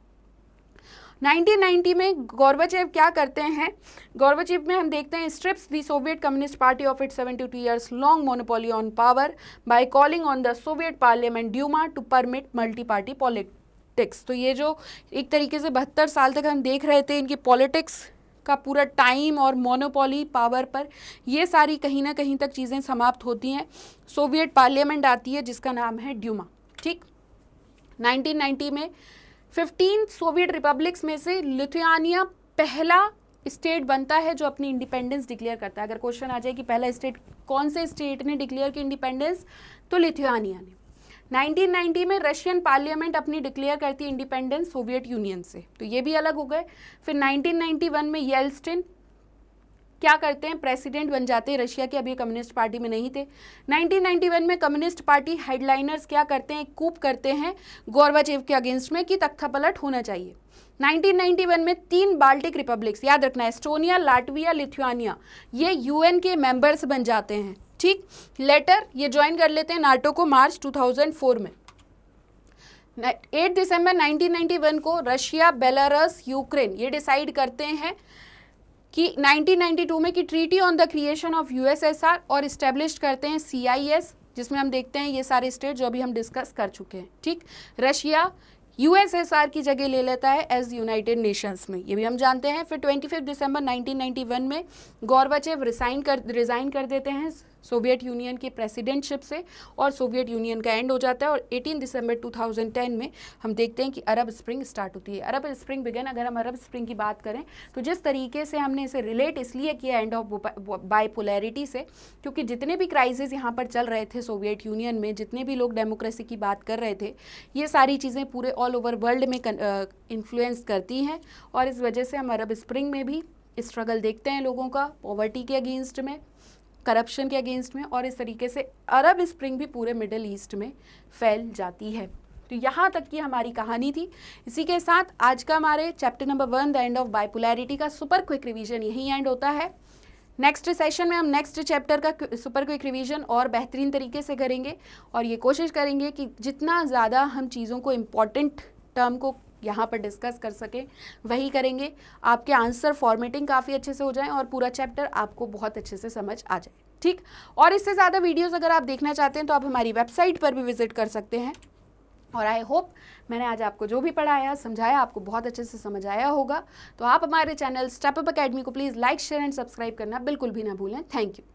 1990 में गोर्बाचेव क्या करते हैं? गोर्बाचेव में हम देखते हैं strips the Soviet communist party of its 72 years long monopoly on power by calling on the Soviet parliament Duma to permit multi party politics. तो ये जो एक तरीके से 72 साल तक हम देख रहे थे इनकी पॉलिटिक्स का पूरा टाइम और मोनोपोली पावर पर, ये सारी कहीं ना कहीं तक चीज़ें समाप्त होती हैं। सोवियत पार्लियामेंट आती है जिसका नाम है ड्यूमा। ठीक, 1990 में 15 सोवियत रिपब्लिक्स में से लिथुआनिया पहला स्टेट बनता है जो अपनी इंडिपेंडेंस डिक्लेयर करता है। अगर क्वेश्चन आ जाए कि पहला स्टेट कौन से स्टेट ने डिक्लेयर की इंडिपेंडेंस, तो लिथुआनिया ने। 1990 में रशियन पार्लियामेंट अपनी डिक्लेयर करती है इंडिपेंडेंस सोवियत यूनियन से, तो ये भी अलग हो गए। फिर 1991 में येल्सिन क्या करते हैं, प्रेसिडेंट बन जाते हैं रशिया के, अभी कम्युनिस्ट पार्टी में नहीं थे। 1991 में कम्युनिस्ट पार्टी हेडलाइनर्स क्या करते हैं, कूप करते हैं गोर्बाचेव के अगेंस्ट में कि तख्ता पलट होना चाहिए। 1991 में 3 बाल्टिक रिपब्लिक्स, याद रखना, एस्टोनिया, लाटविया, लिथुआनिया, ये यूएन के मेंबर्स बन जाते हैं। ठीक, लेटर ये ज्वाइन कर लेते हैं नाटो को मार्च 2004 में। 8 दिसंबर 1991 को रशिया, बेलारूस, यूक्रेन ये डिसाइड करते हैं कि 1992 में कि treaty on the creation of USSR और इस्टेब्लिश करते हैं सीआईएस, जिसमें हम देखते हैं ये सारे स्टेट जो अभी हम डिस्कस कर चुके हैं। ठीक, रशिया यूएसएसआर की जगह ले लेता है एज यूनाइटेड नेशंस में, ये भी हम जानते हैं। फिर 25 दिसंबर 1991 में गोर्बाचेव रिजाइन कर देते हैं सोवियत यूनियन की प्रेसिडेंटशिप से और सोवियत यूनियन का एंड हो जाता है। और 18 दिसंबर 2010 में हम देखते हैं कि अरब स्प्रिंग स्टार्ट होती है। अरब स्प्रिंग बिगन, अगर हम अरब स्प्रिंग की बात करें तो जिस तरीके से हमने इसे रिलेट इसलिए किया एंड ऑफ बाइपोलैरिटी से, क्योंकि जितने भी क्राइसिस यहाँ पर चल रहे थे सोवियत यूनियन में, जितने भी लोग डेमोक्रेसी की बात कर रहे थे, ये सारी चीज़ें पूरे ऑल ओवर वर्ल्ड में इन्फ्लुएंस करती हैं। और इस वजह से हम अरब स्प्रिंग में भी स्ट्रगल देखते हैं लोगों का, पॉवर्टी के अगेंस्ट में, करप्शन के अगेंस्ट में, और इस तरीके से अरब स्प्रिंग भी पूरे मिडिल ईस्ट में फैल जाती है। तो यहाँ तक की हमारी कहानी थी। इसी के साथ आज का हमारे chapter number 1 the end of bipolarity का सुपर क्विक रिवीजन यहीं एंड होता है। नेक्स्ट सेशन में हम नेक्स्ट चैप्टर का सुपर क्विक रिवीजन और बेहतरीन तरीके से करेंगे और ये कोशिश करेंगे कि जितना ज़्यादा हम चीज़ों को इम्पॉर्टेंट टर्म को यहाँ पर डिस्कस कर सकें वही करेंगे। आपके आंसर फॉर्मेटिंग काफ़ी अच्छे से हो जाए और पूरा चैप्टर आपको बहुत अच्छे से समझ आ जाए। ठीक, और इससे ज़्यादा वीडियोस अगर आप देखना चाहते हैं तो आप हमारी वेबसाइट पर भी विजिट कर सकते हैं। और आई होप मैंने आज आपको जो भी पढ़ाया समझाया आपको बहुत अच्छे से समझ आया होगा। तो आप हमारे चैनल स्टेप अप अकेडमी को please like, share and subscribe करना बिल्कुल भी ना भूलें। Thank you.